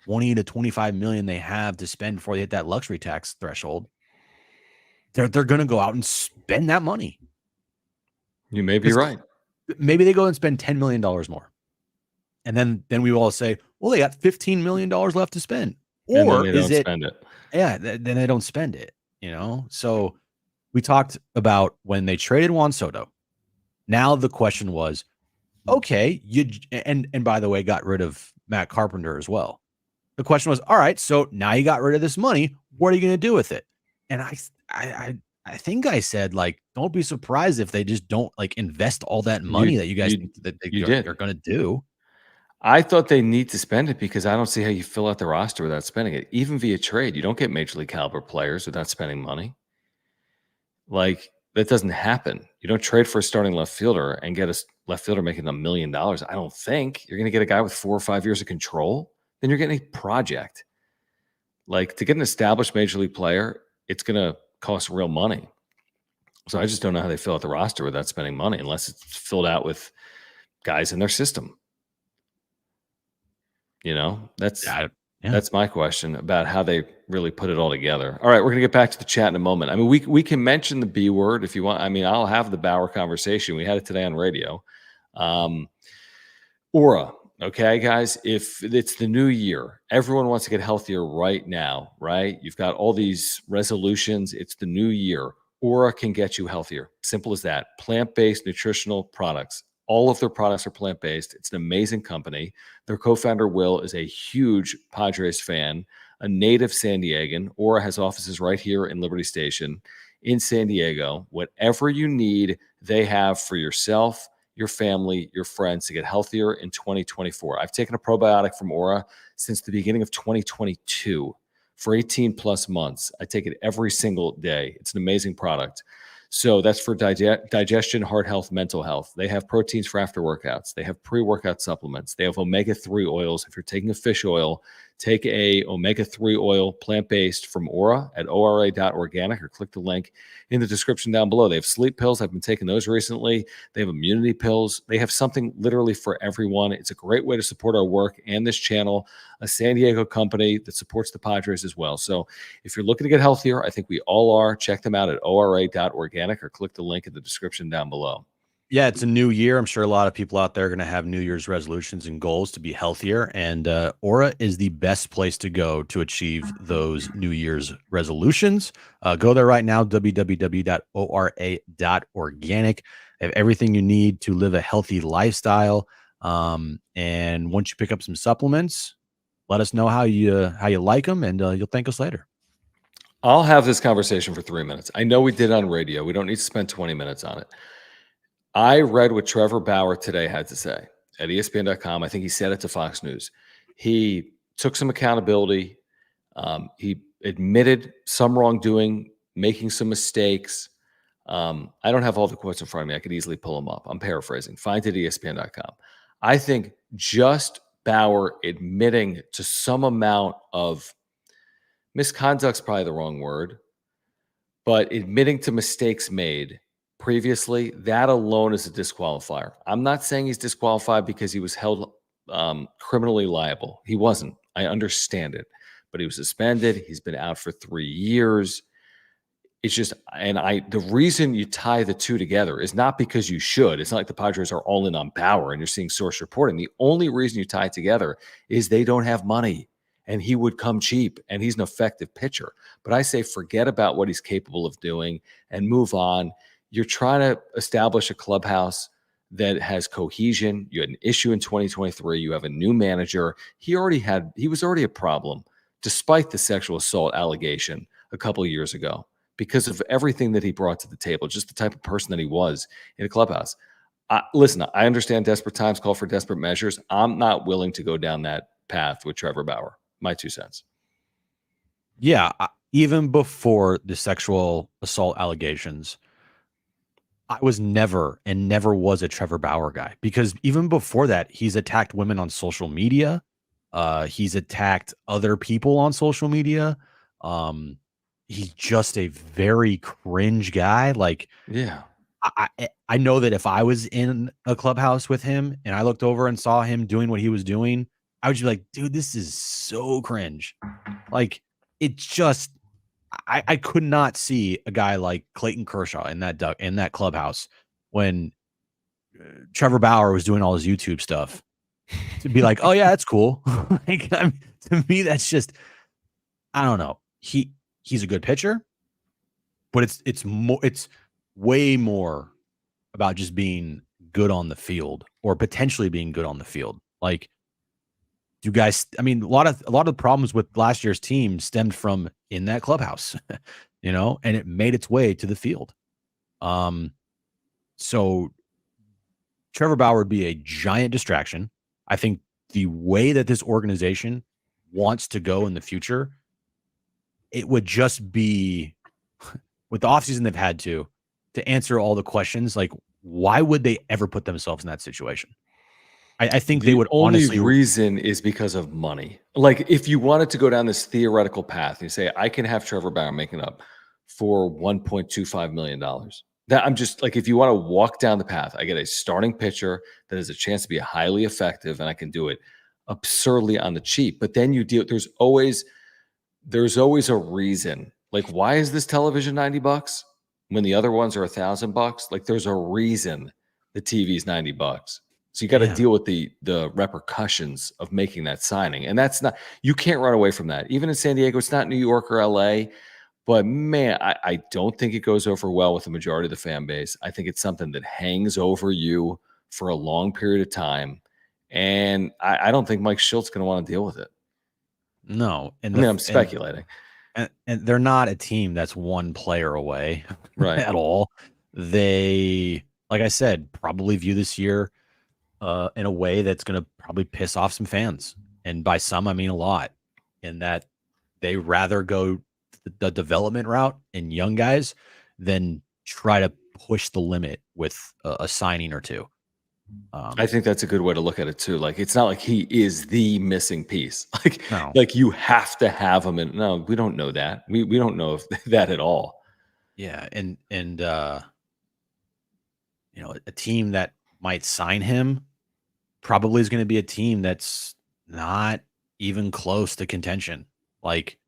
20 to 25 million they have to spend before they hit that luxury tax threshold, they're going to go out and spend that money. You may be right. Maybe they go and spend $10 million more. And then we all say, well, they got $15 million left to spend. Or is it spend it? Yeah, then they don't spend it, So we talked about when they traded Juan Soto. Now the question was, okay, and by the way, got rid of Matt Carpenter as well. The question was, all right, so now you got rid of this money. What are you going to do with it? And I think I said, like, don't be surprised if they just don't invest all that money that you guys think that you're going to do. I thought they need to spend it because I don't see how you fill out the roster without spending it. Even via trade, you don't get major league caliber players without spending money. Like, that doesn't happen. You don't trade for a starting left fielder and get a left fielder making $1 million. I don't think you're going to get a guy with 4 or 5 years of control. Then you're getting a project. Like, to get an established major league player, it's going to cost real money. So I just don't know how they fill out the roster without spending money unless it's filled out with guys in their system. That's Yeah. That's my question about how they really put it all together. All right, we're going to get back to the chat in a moment. I mean, we can mention the B word if you want. I mean, I'll have the Bauer conversation. We had it today on radio. Aura. Okay, guys, if it's the new year, everyone wants to get healthier right now, right? You've got all these resolutions. It's the new year. Aura can get you healthier. Simple as that. Plant-based nutritional products. All of their products are plant-based. It's an amazing company. Their co-founder, Will, is a huge Padres fan, a native San Diegan. Aura has offices right here in Liberty Station in San Diego. Whatever you need, they have for yourself, your family, your friends to get healthier in 2024. I've taken a probiotic from Aura since the beginning of 2022 for 18 plus months. I take it every single day. It's an amazing product. So that's for digestion, heart health, mental health. They have proteins for after workouts. They have pre-workout supplements. They have omega-3 oils. If you're taking a fish oil, take a omega-3 oil plant-based from Aura at ora.organic or click the link in the description down below. They have sleep pills. I've been taking those recently. They have immunity pills. They have something literally for everyone. It's a great way to support our work and this channel, a San Diego company that supports the Padres as well. So if you're looking to get healthier, I think we all are. Check them out at ora.organic or click the link in the description down below. Yeah, it's a new year. I'm sure a lot of people out there are going to have New Year's resolutions and goals to be healthier. And Aura is the best place to go to achieve those New Year's resolutions. Go there right now, www.ora.organic. They have everything you need to live a healthy lifestyle. And once you pick up some supplements, let us know how you like them, and you'll thank us later. I'll have this conversation for 3 minutes. I know we did on radio. We don't need to spend 20 minutes on it. I read what Trevor Bauer today had to say at ESPN.com. I think he said it to Fox News. He took some accountability. He admitted some wrongdoing, making some mistakes. I don't have all the quotes in front of me. I could easily pull them up. I'm paraphrasing. Find it at ESPN.com. I think just Bauer admitting to some amount of misconduct's probably the wrong word, but admitting to mistakes made previously, that alone is a disqualifier. I'm not saying he's disqualified because he was held criminally liable. He wasn't. I understand it. But he was suspended. He's been out for 3 years. It's just, the reason you tie the two together is not because you should. It's not like the Padres are all in on Bauer and you're seeing source reporting. The only reason you tie it together is they don't have money and he would come cheap and he's an effective pitcher. But I say forget about what he's capable of doing and move on. You're trying to establish a clubhouse that has cohesion. You had an issue in 2023. You have a new manager. He was already a problem despite the sexual assault allegation a couple of years ago because of everything that he brought to the table, just the type of person that he was in a clubhouse. Listen, I understand desperate times call for desperate measures. I'm not willing to go down that path with Trevor Bauer. My 2 cents. Yeah, even before the sexual assault allegations, I was never was a Trevor Bauer guy because even before that, he's attacked women on social media. He's attacked other people on social media. He's just a very cringe guy. Like, Yeah. I know that if I was in a clubhouse with him and I looked over and saw him doing what he was doing, I would just be like, dude, this is so cringe. Like, it's just, I could not see a guy like Clayton Kershaw in that clubhouse when Trevor Bauer was doing all his YouTube stuff to be like, oh yeah, that's cool. Like, to me, that's just, I don't know. He's a good pitcher, but it's way more about just being good on the field or potentially being good on the field. Like, you guys, I mean, a lot of the problems with last year's team stemmed from in that clubhouse, and it made its way to the field. So Trevor Bauer would be a giant distraction. I think the way that this organization wants to go in the future, it would just be with the offseason they've had to answer all the questions. Like, why would they ever put themselves in that situation? I think they would honestly. The only reason is because of money. Like, if you wanted to go down this theoretical path, you say, I can have Trevor Bauer making up for $1.25 million. That I'm just like, if you want to walk down the path, I get a starting pitcher that has a chance to be highly effective and I can do it. absurdly on the cheap. But then you deal. There's always a reason. Like, why is this television $90 when the other ones are $1,000? Like, there's a reason the TV's $90. So you got to Yeah. deal with the repercussions of making that signing, and that's not. You can't run away from that. Even in San Diego, it's not New York or LA. But man, I don't think it goes over well with the majority of the fan base. I think it's something that hangs over you for a long period of time. And I don't think Mike Schultz is going to want to deal with it. No. I mean, I'm speculating. And they're not a team that's one player away Right. at all. They, like I said, probably view this year in a way that's going to probably piss off some fans. And by some, I mean a lot, in that they rather go the development route in young guys than try to push the limit with a signing or two. I think that's a good way to look at it too. Like, it's not like he is the missing piece. No. Like you have to have him. And no, we don't know that. We don't know if that at all. Yeah, and you know, a team that might sign him probably is going to be a team that's not even close to contention. Like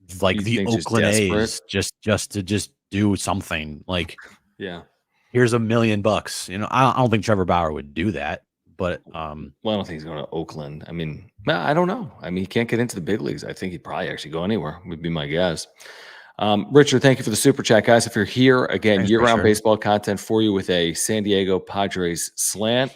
You the think Oakland desperate? A's, just to do something. Like, Yeah. here's $1 million. You know, I don't think Trevor Bauer would do that, but Well, I don't think he's going to Oakland. I mean, I don't know. I mean, he can't get into the big leagues. I think he'd probably actually go anywhere, would be my guess. Richard, thank you for the super chat, guys. If you're here, again, Thanks, year-round Richard. baseball content for you with a San Diego Padres slant.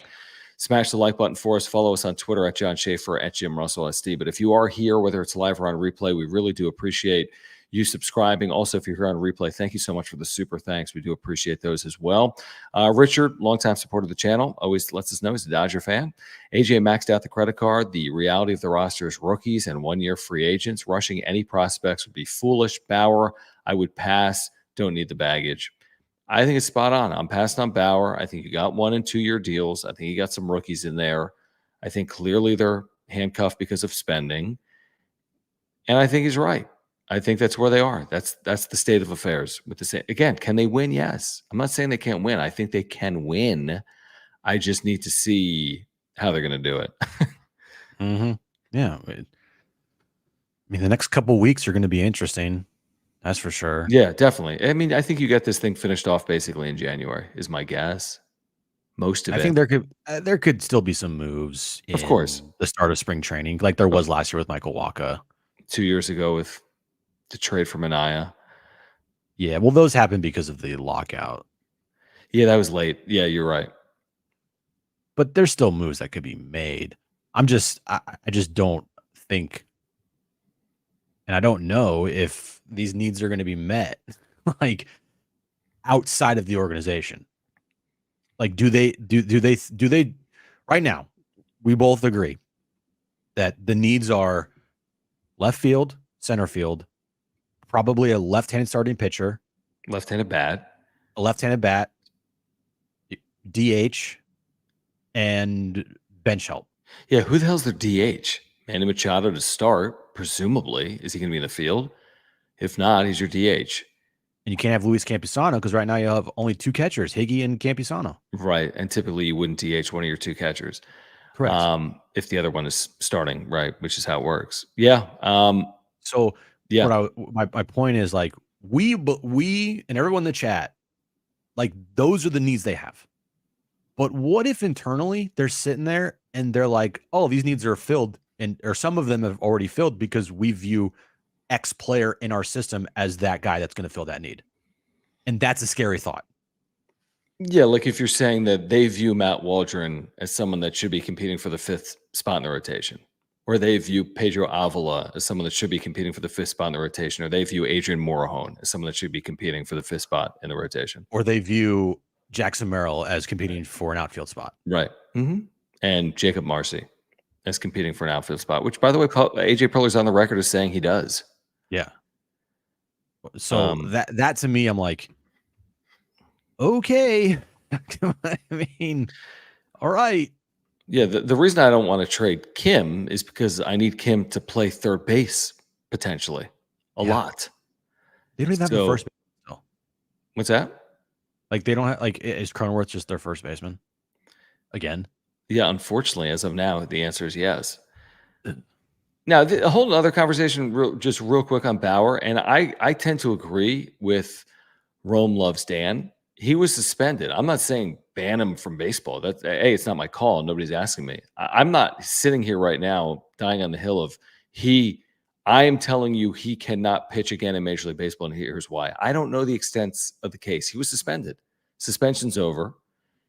Smash the like button for us. Follow us on Twitter at John Schaefer, at Jim Russell SD. But if you are here, whether it's live or on replay, we really do appreciate you subscribing. Also, if you're here on replay, thank you so much for the super thanks. We do appreciate those as well. Richard, longtime supporter of the channel, always lets us know he's a Dodger fan. AJ maxed out the credit card. The reality of the roster is rookies and one-year free agents. Rushing any prospects would be foolish. Bauer, I would pass. Don't need the baggage. I think it's spot on. I'm passing on Bauer. I think you got 1 and 2 year deals. I think you got some rookies in there. I think clearly they're handcuffed because of spending. And I think he's right. I think that's where they are. That's the state of affairs with the same. Again, can they win? Yes. I'm not saying they can't win. I think they can win. I just need to see how they're going to do it. Yeah. I mean, the next couple weeks are going to be interesting. That's for sure. Yeah, definitely. I mean, I think you got this thing finished off basically in January, is my guess. Most of it. I think there could still be some moves in Of course. the start of spring training, like there was last year with Michael Wacha. 2 years ago with the trade for Minaya. Yeah, well, those happened because of the lockout. Yeah, that was late. Yeah, you're right. But there's still moves that could be made. I just don't think, and I don't know if these needs are going to be met, like outside of the organization. Like, do they right now? We both agree that the needs are left field, center field, probably a left-handed starting pitcher, Left-handed bat, a left-handed bat, DH, and bench help. Yeah, who the hell's their DH? Manny Machado to start, presumably. Is he going to be in the field? If not, he's your DH. And you can't have Luis Campusano because right now you have only 2 catchers, Higgy and Campusano. Right, and typically you wouldn't DH one of your 2 catchers. Correct. If the other one is starting, right, which is how it works. Yeah. So yeah, my point is, like, we and everyone in the chat, like, those are the needs they have. But what if internally they're sitting there and they're like, oh, these needs are filled, or some of them have already filled because we view X player in our system as that guy that's going to fill that need. And that's a scary thought. Yeah, like if you're saying that they view Matt Waldron as someone that should be competing for the 5th spot in the rotation, or they view Pedro Avila as someone that should be competing for the 5th spot in the rotation, or they view Adrian Morejon as someone that should be competing for the 5th spot in the rotation, or they view Jackson Merrill as competing for an outfield spot. Right. And Jacob Marcy as competing for an outfield spot, which, by the way, AJ Preller's on the record as saying he does. Yeah. So that to me, I'm like, okay. I mean, all right. Yeah, the reason I don't want to trade Kim is because I need Kim to play third base potentially a lot. They don't even have the first baseman still. What's that? Like, they don't have, like, is Cronenworth just their first baseman again? Yeah, unfortunately, as of now, the answer is yes. Now, a whole other conversation, just real quick on Bauer, and I tend to agree with Rome loves Dan. He was suspended. I'm not saying ban him from baseball. That's hey, it's not my call. Nobody's asking me. I'm not sitting here right now dying on the hill of he. I am telling you he cannot pitch again in Major League Baseball, and here's why. I don't know the extent of the case. He was suspended. Suspension's over.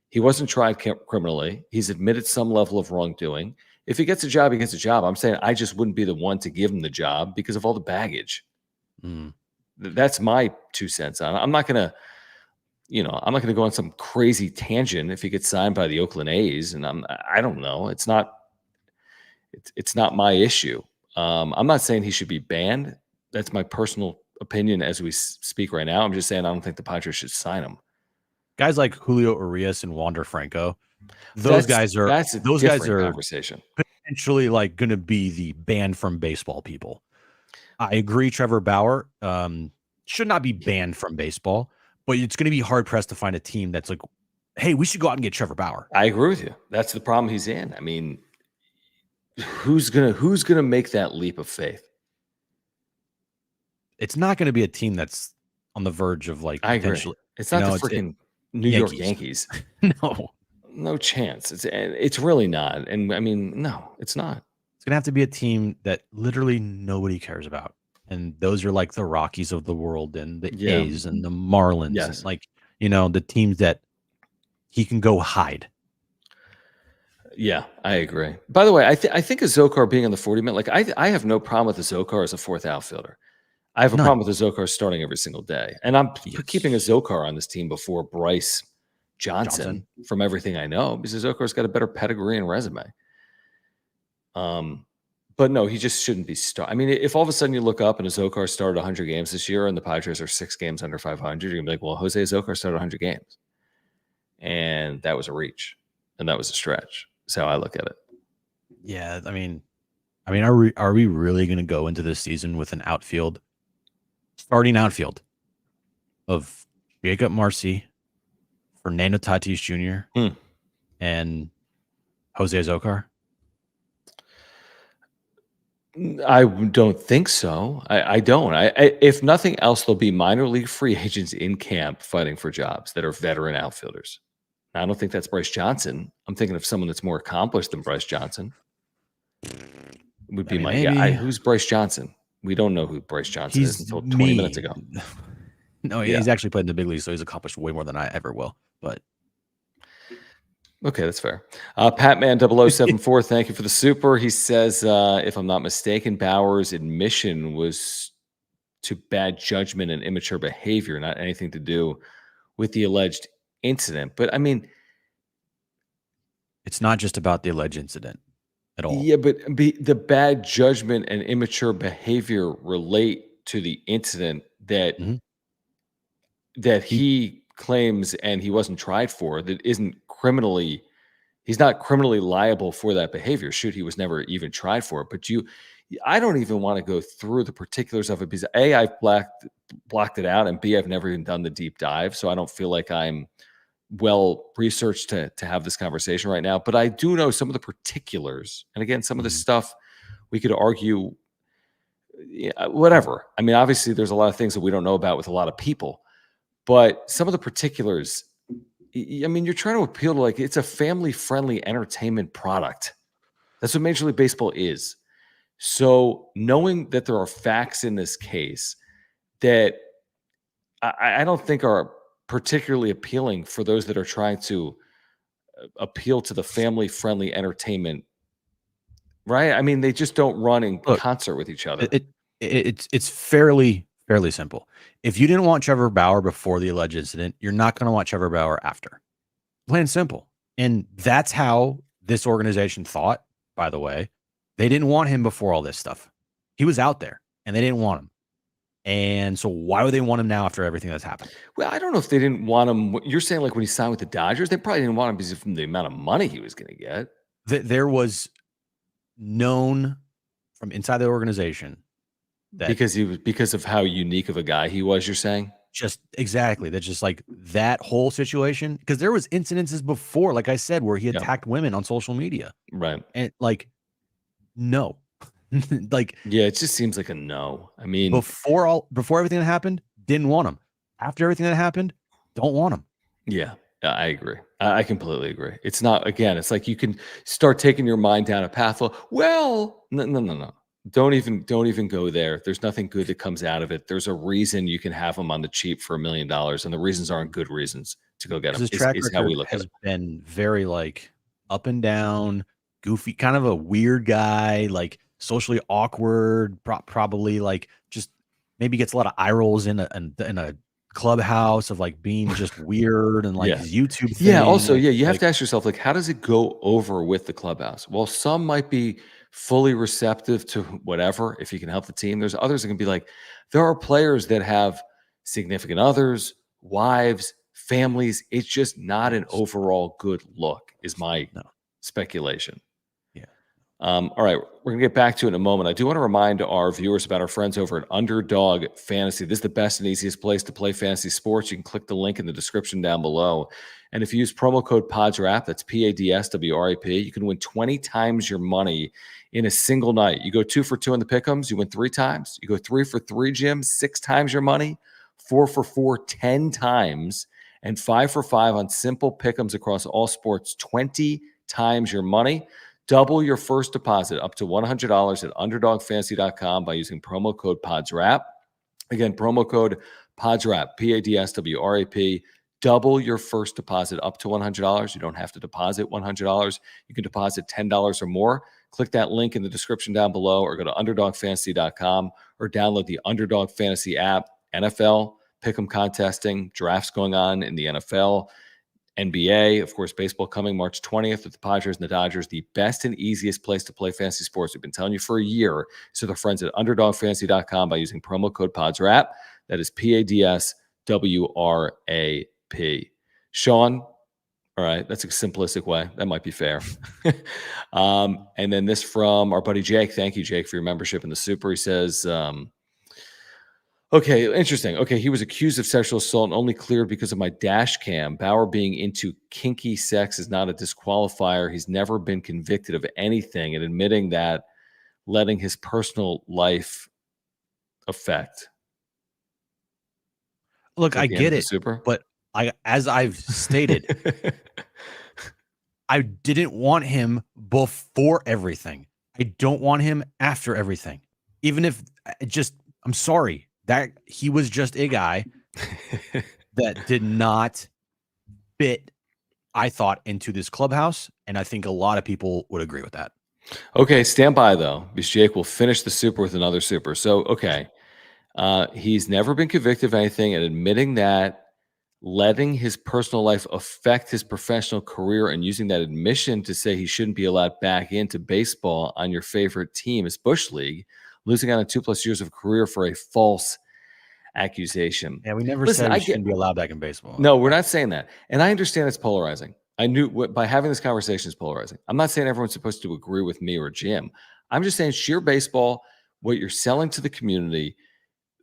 He wasn't tried criminally. He's admitted some level of wrongdoing. If he gets a job, he gets a job. I'm saying I just wouldn't be the one to give him the job because of all the baggage. That's my 2 cents on it. I'm not going to go on some crazy tangent if he gets signed by the Oakland A's, and I don't know. It's not my issue. I'm not saying he should be banned. That's my personal opinion as we speak right now. I'm just saying I don't think the Padres should sign him. Guys like Julio Urias and Wander Franco, those guys are conversation. Potentially like going to be the banned from baseball people. I agree. Trevor Bauer should not be banned from baseball, but it's going to be hard pressed to find a team that's like, hey, we should go out and get Trevor Bauer. I agree with you. That's the problem he's in. I mean, who's gonna make that leap of faith? It's not going to be a team that's on the verge of like. I agree. It's not the freaking New York Yankees. No chance. It's really not. And I mean, no, it's not. It's gonna have to be a team that literally nobody cares about, and those are like the Rockies of the world, and the A's and the Marlins, and like the teams that he can go hide. Yeah, I agree. By the way, I think Azokar being on the 40-man, like I have no problem with Azokar as a fourth outfielder. I have a problem with Azokar starting every single day, and I'm keeping Azokar on this team before Bryce Johnson from everything I know, because Azokar's got a better pedigree and resume. But no, he just shouldn't be I mean, if all of a sudden you look up and Azokar started 100 games this year and the Padres are 6 games under 500, you're gonna be like, well, Jose Azokar started 100 games, and that was a reach, and that was a stretch. That's how I look at it. Yeah, I mean, are we really going to go into this season with an starting outfield of Jacob Marcy, Fernando Tatis Jr., and Jose Azokar? I don't think so. I don't. If nothing else, there'll be minor league free agents in camp fighting for jobs that are veteran outfielders. I don't think that's Bryce Johnson. I'm thinking of someone that's more accomplished than Bryce Johnson. Would be my guy. Who's Bryce Johnson? We don't know who Bryce Johnson is until 20 minutes ago. No, he's actually played in the big league, so he's accomplished way more than I ever will. But okay, that's fair. Patman 0074, thank you for the super. He says, if I'm not mistaken, Bauer's admission was to bad judgment and immature behavior, not anything to do with the alleged incident. But I mean, it's not just about the alleged incident at all. Yeah, but the bad judgment and immature behavior relate to the incident that that he claims and he wasn't tried for, that isn't criminally, he's not criminally liable for that behavior. Shoot, he was never even tried for it. But I don't even want to go through the particulars of it because A, I've blocked it out, and B, I've never even done the deep dive. So I don't feel like I'm well researched to have this conversation right now. But I do know some of the particulars. And again, some of the stuff we could argue, whatever. I mean, obviously there's a lot of things that we don't know about with a lot of people, but some of the particulars, I mean, you're trying to appeal to, like, it's a family-friendly entertainment product. That's what Major League Baseball is. So knowing that there are facts in this case that I don't think are particularly appealing for those that are trying to appeal to the family-friendly entertainment, right? I mean, they just don't run in concert with each other. It's fairly simple. If you didn't want Trevor Bauer before the alleged incident, you're not going to want Trevor Bauer after. Plain and simple. And that's how this organization thought, by the way. They didn't want him before all this stuff. He was out there, and they didn't want him. And so why would they want him now after everything that's happened? Well, I don't know if they didn't want him. You're saying like when he signed with the Dodgers, they probably didn't want him because of the amount of money he was going to get. There was known from inside the organization that because of how unique of a guy he was, you're saying? just exactly. That's just like that whole situation. Because there was incidences before, like I said, where he Yeah. attacked women on social media. Right. And like, no. Like Yeah, it just seems like a no. I mean, before everything that happened, didn't want him. After everything that happened, don't want him. yeah, I agree. I completely agree. It's not, again, it's like you can start taking your mind down a path. Well, no, no, no, no. Don't even go there. There's nothing good that comes out of it. There's a reason you can have them on the cheap for $1 million, and the reasons aren't good reasons to go get them. His track Is how we record look at has it. been very like up and down, goofy, kind of a weird guy, like socially awkward, probably like just maybe gets a lot of eye rolls in a clubhouse of like being just weird and like Yeah. his YouTube Yeah. thing. Also, yeah, you have Like, to ask yourself, like, how does it go over with the clubhouse? Well, some might be fully receptive to whatever, if you can help the team. There's others that can be like, there are players that have significant others, wives, families. It's just not an overall good look, is my no, speculation. yeah. All right, we're going to get back to it in a moment. I do want to remind our viewers about our friends over at Underdog Fantasy. This is the best and easiest place to play fantasy sports. You can click the link in the description down below. And if you use promo code PODSWRAP, that's PADSWRAP, you can win 20 times your money in a single night. You go 2 for 2 in the pick'ems, you win 3 times. You go 3 for 3, Jim, 6 times your money. 4 for 4, 10 times. And 5 for 5 on simple pick'ems across all sports, 20 times your money. Double your first deposit up to $100 at underdogfantasy.com by using promo code PODSWRAP. Again, promo code PODSWRAP, PADSWRAP. Double your first deposit up to $100. You don't have to deposit $100. You can deposit $10 or more. Click that link in the description down below or go to underdogfantasy.com or download the Underdog Fantasy app. NFL, pick'em contesting, drafts going on in the NFL. NBA, of course, baseball coming March 20th with the Padres and the Dodgers. The best and easiest place to play fantasy sports. We've been telling you for a year. So the friends at underdogfantasy.com by using promo code PODSWRAP. That is PADSWRAP. Sean, all right, that's a simplistic way. That might be fair. And then this from our buddy Jake. Thank you, Jake, for your membership in the Super. He says, okay, interesting. Okay, he was accused of sexual assault and only cleared because of my dash cam. Bauer being into kinky sex is not a disqualifier. He's never been convicted of anything, and admitting that, letting his personal life affect. Look, I get it, Super? but as I've stated, I didn't want him before everything. I don't want him after everything. Even if I'm sorry that he was just a guy that did not fit, I thought, into this clubhouse. And I think a lot of people would agree with that. Okay, stand by though, because Jake will finish the Super with another Super. So, okay. He's never been convicted of anything, and admitting that, letting his personal life affect his professional career, and using that admission to say he shouldn't be allowed back into baseball on your favorite team is Bush League, losing out on 2+ years of career for a false accusation. Yeah, we never said he shouldn't be allowed back in baseball. No, we're not saying that. And I understand it's polarizing. I knew by having this conversation is polarizing. I'm not saying everyone's supposed to agree with me or Jim. I'm just saying sheer baseball, what you're selling to the community,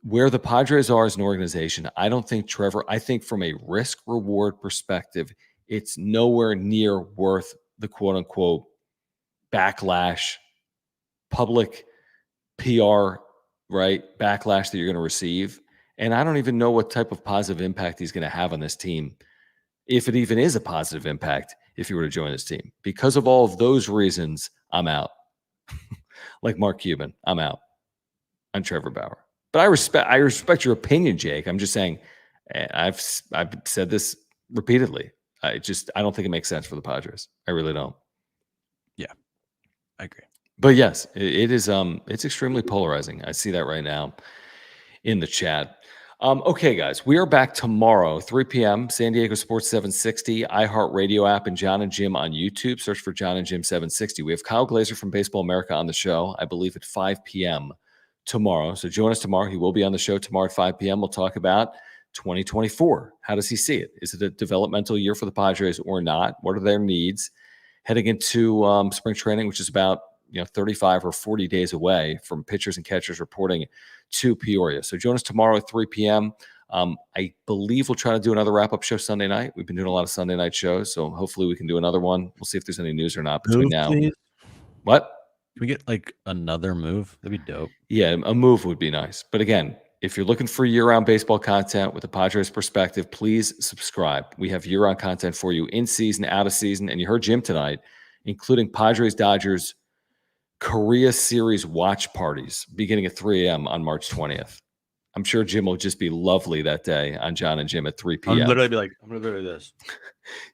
where the Padres are as an organization, I don't think, Trevor, I think from a risk reward perspective, it's nowhere near worth the quote unquote backlash, public PR, right? Backlash that you're going to receive. And I don't even know what type of positive impact he's going to have on this team, if it even is a positive impact, if you were to join this team. Because of all of those reasons, I'm out. Like Mark Cuban, I'm out on Trevor Bauer. But I respect your opinion, Jake. I'm just saying, I've said this repeatedly. I don't think it makes sense for the Padres. I really don't. Yeah, I agree. But yes, it is. It's extremely polarizing. I see that right now in the chat. Okay, guys, we are back tomorrow, 3 p.m. San Diego Sports 760, iHeartRadio app, and Jon and Jim on YouTube. Search for Jon and Jim 760. We have Kyle Glazer from Baseball America on the show, I believe, at 5 p.m. tomorrow. So join us tomorrow. He will be on the show tomorrow at 5 p.m. We'll talk about 2024. How does he see it? Is it a developmental year for the Padres or not? What are their needs heading into spring training, which is about 35 or 40 days away from pitchers and catchers reporting to Peoria. So join us tomorrow at 3 p.m. I believe we'll try to do another wrap-up show Sunday night. We've been doing a lot of Sunday night shows, so hopefully we can do another one. We'll see if there's any news or not between Move, now. please. What? Can we get like another move? That'd be dope. Yeah, a move would be nice. But again, if you're looking for year-round baseball content with the Padres perspective, please subscribe. We have year-round content for you in season, out of season. And you heard Jim tonight, including Padres-Dodgers Korea Series watch parties beginning at 3 a.m. on March 20th. I'm sure Jim will just be lovely that day on Jon and Jim at 3 p.m. I'm literally be like, I'm going to do this.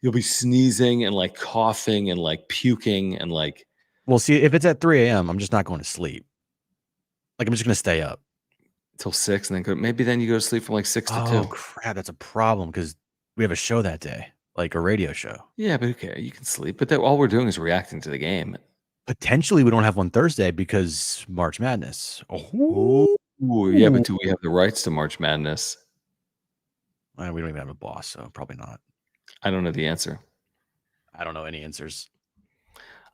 You'll be sneezing and like coughing and like puking and like. Well, see, if it's at 3 a.m., I'm just not going to sleep. Like, I'm just going to stay up till 6 and then go. Maybe then you go to sleep from like 6 to 2. Oh, crap. That's a problem because we have a show that day, like a radio show. Yeah, but okay, you can sleep. But all we're doing is reacting to the game. Potentially, we don't have one Thursday because March Madness. Oh, yeah, but do we have the rights to March Madness? We don't even have a boss, so probably not. I don't know the answer. I don't know any answers.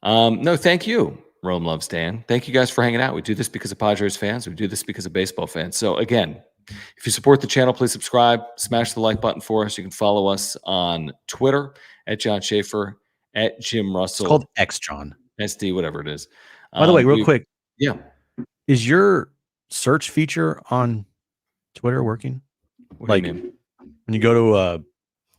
No, thank you, Rome Loves Dan. Thank you guys for hanging out. We do this because of Padres fans. We do this because of baseball fans. So again, if you support the channel, please subscribe, smash the like button for us. You can follow us on Twitter at John Schaefer, at Jim Russell. It's called X John. SD, whatever it is. By the way, real quick. Yeah. Is your search feature on Twitter working? What do you mean? When you go to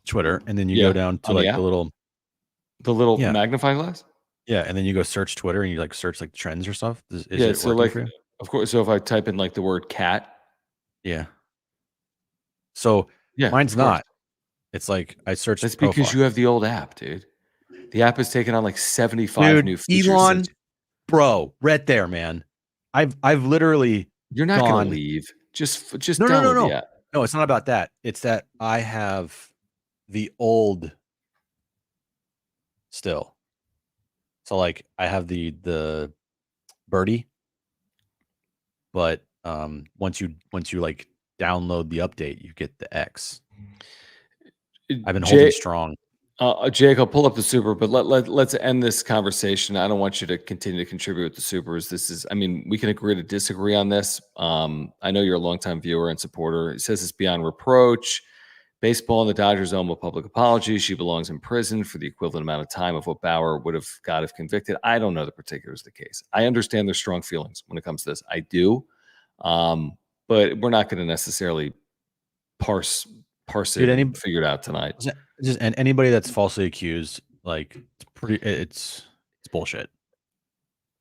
Twitter and then you go down to like the little magnifying glass? Yeah, and then you go search Twitter and you like search like trends or stuff. Is yeah, it so working like for you? Of course. So if I type in like the word cat. Yeah. So mine's not. It's like I searched. That's because you have the old app, dude. The app has taken on like 75 new features. Elon, bro, right there, man. I've literally. You're not gonna leave. Just no. download the app. No, it's not about that. It's that I have the old still. So like I have the birdie, but once you like download the update, you get the X. I've been holding strong. Jake, I'll pull up the super, but let's end this conversation. I don't want you to continue to contribute with the supers. I mean, we can agree to disagree on this. I know you're a longtime viewer and supporter. It says it's beyond reproach. Baseball and the Dodgers owe him a public apology. She belongs in prison for the equivalent amount of time of what Bauer would have got if convicted. I don't know the particulars of the case. I understand there's strong feelings when it comes to this. I do. But we're not going to necessarily parse it and figure it out tonight. And anybody that's falsely accused, like it's bullshit.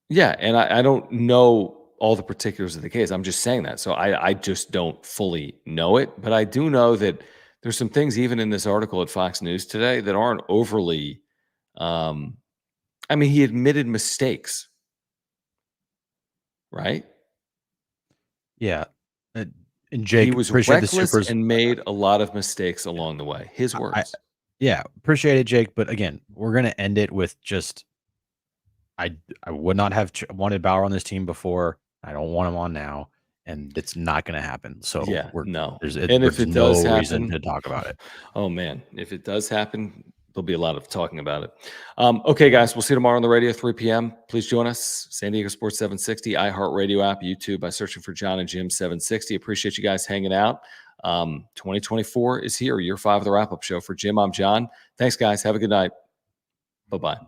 Yeah, and I don't know all the particulars of the case. I'm just saying that. So I just don't fully know it, but I do know that there's some things even in this article at Fox News today that aren't overly I mean, he admitted mistakes. Right? Yeah. And Jake, he was reckless and made a lot of mistakes along the way. His words. Yeah, appreciate it, Jake. But again, we're gonna end it with just I would not have wanted Bauer on this team before. I don't want him on now, and it's not gonna happen. So yeah, there's if it no does happen, reason to talk about it. Oh man, if it does happen, there'll be a lot of talking about it. Okay, guys, we'll see you tomorrow on the radio, 3 p.m. Please join us. San Diego Sports 760, iHeartRadio app, YouTube by searching for Jon and Jim 760. Appreciate you guys hanging out. 2024 is here. Year 5 of the wrap-up show. For Jim, I'm John. Thanks, guys. Have a good night. Bye-bye.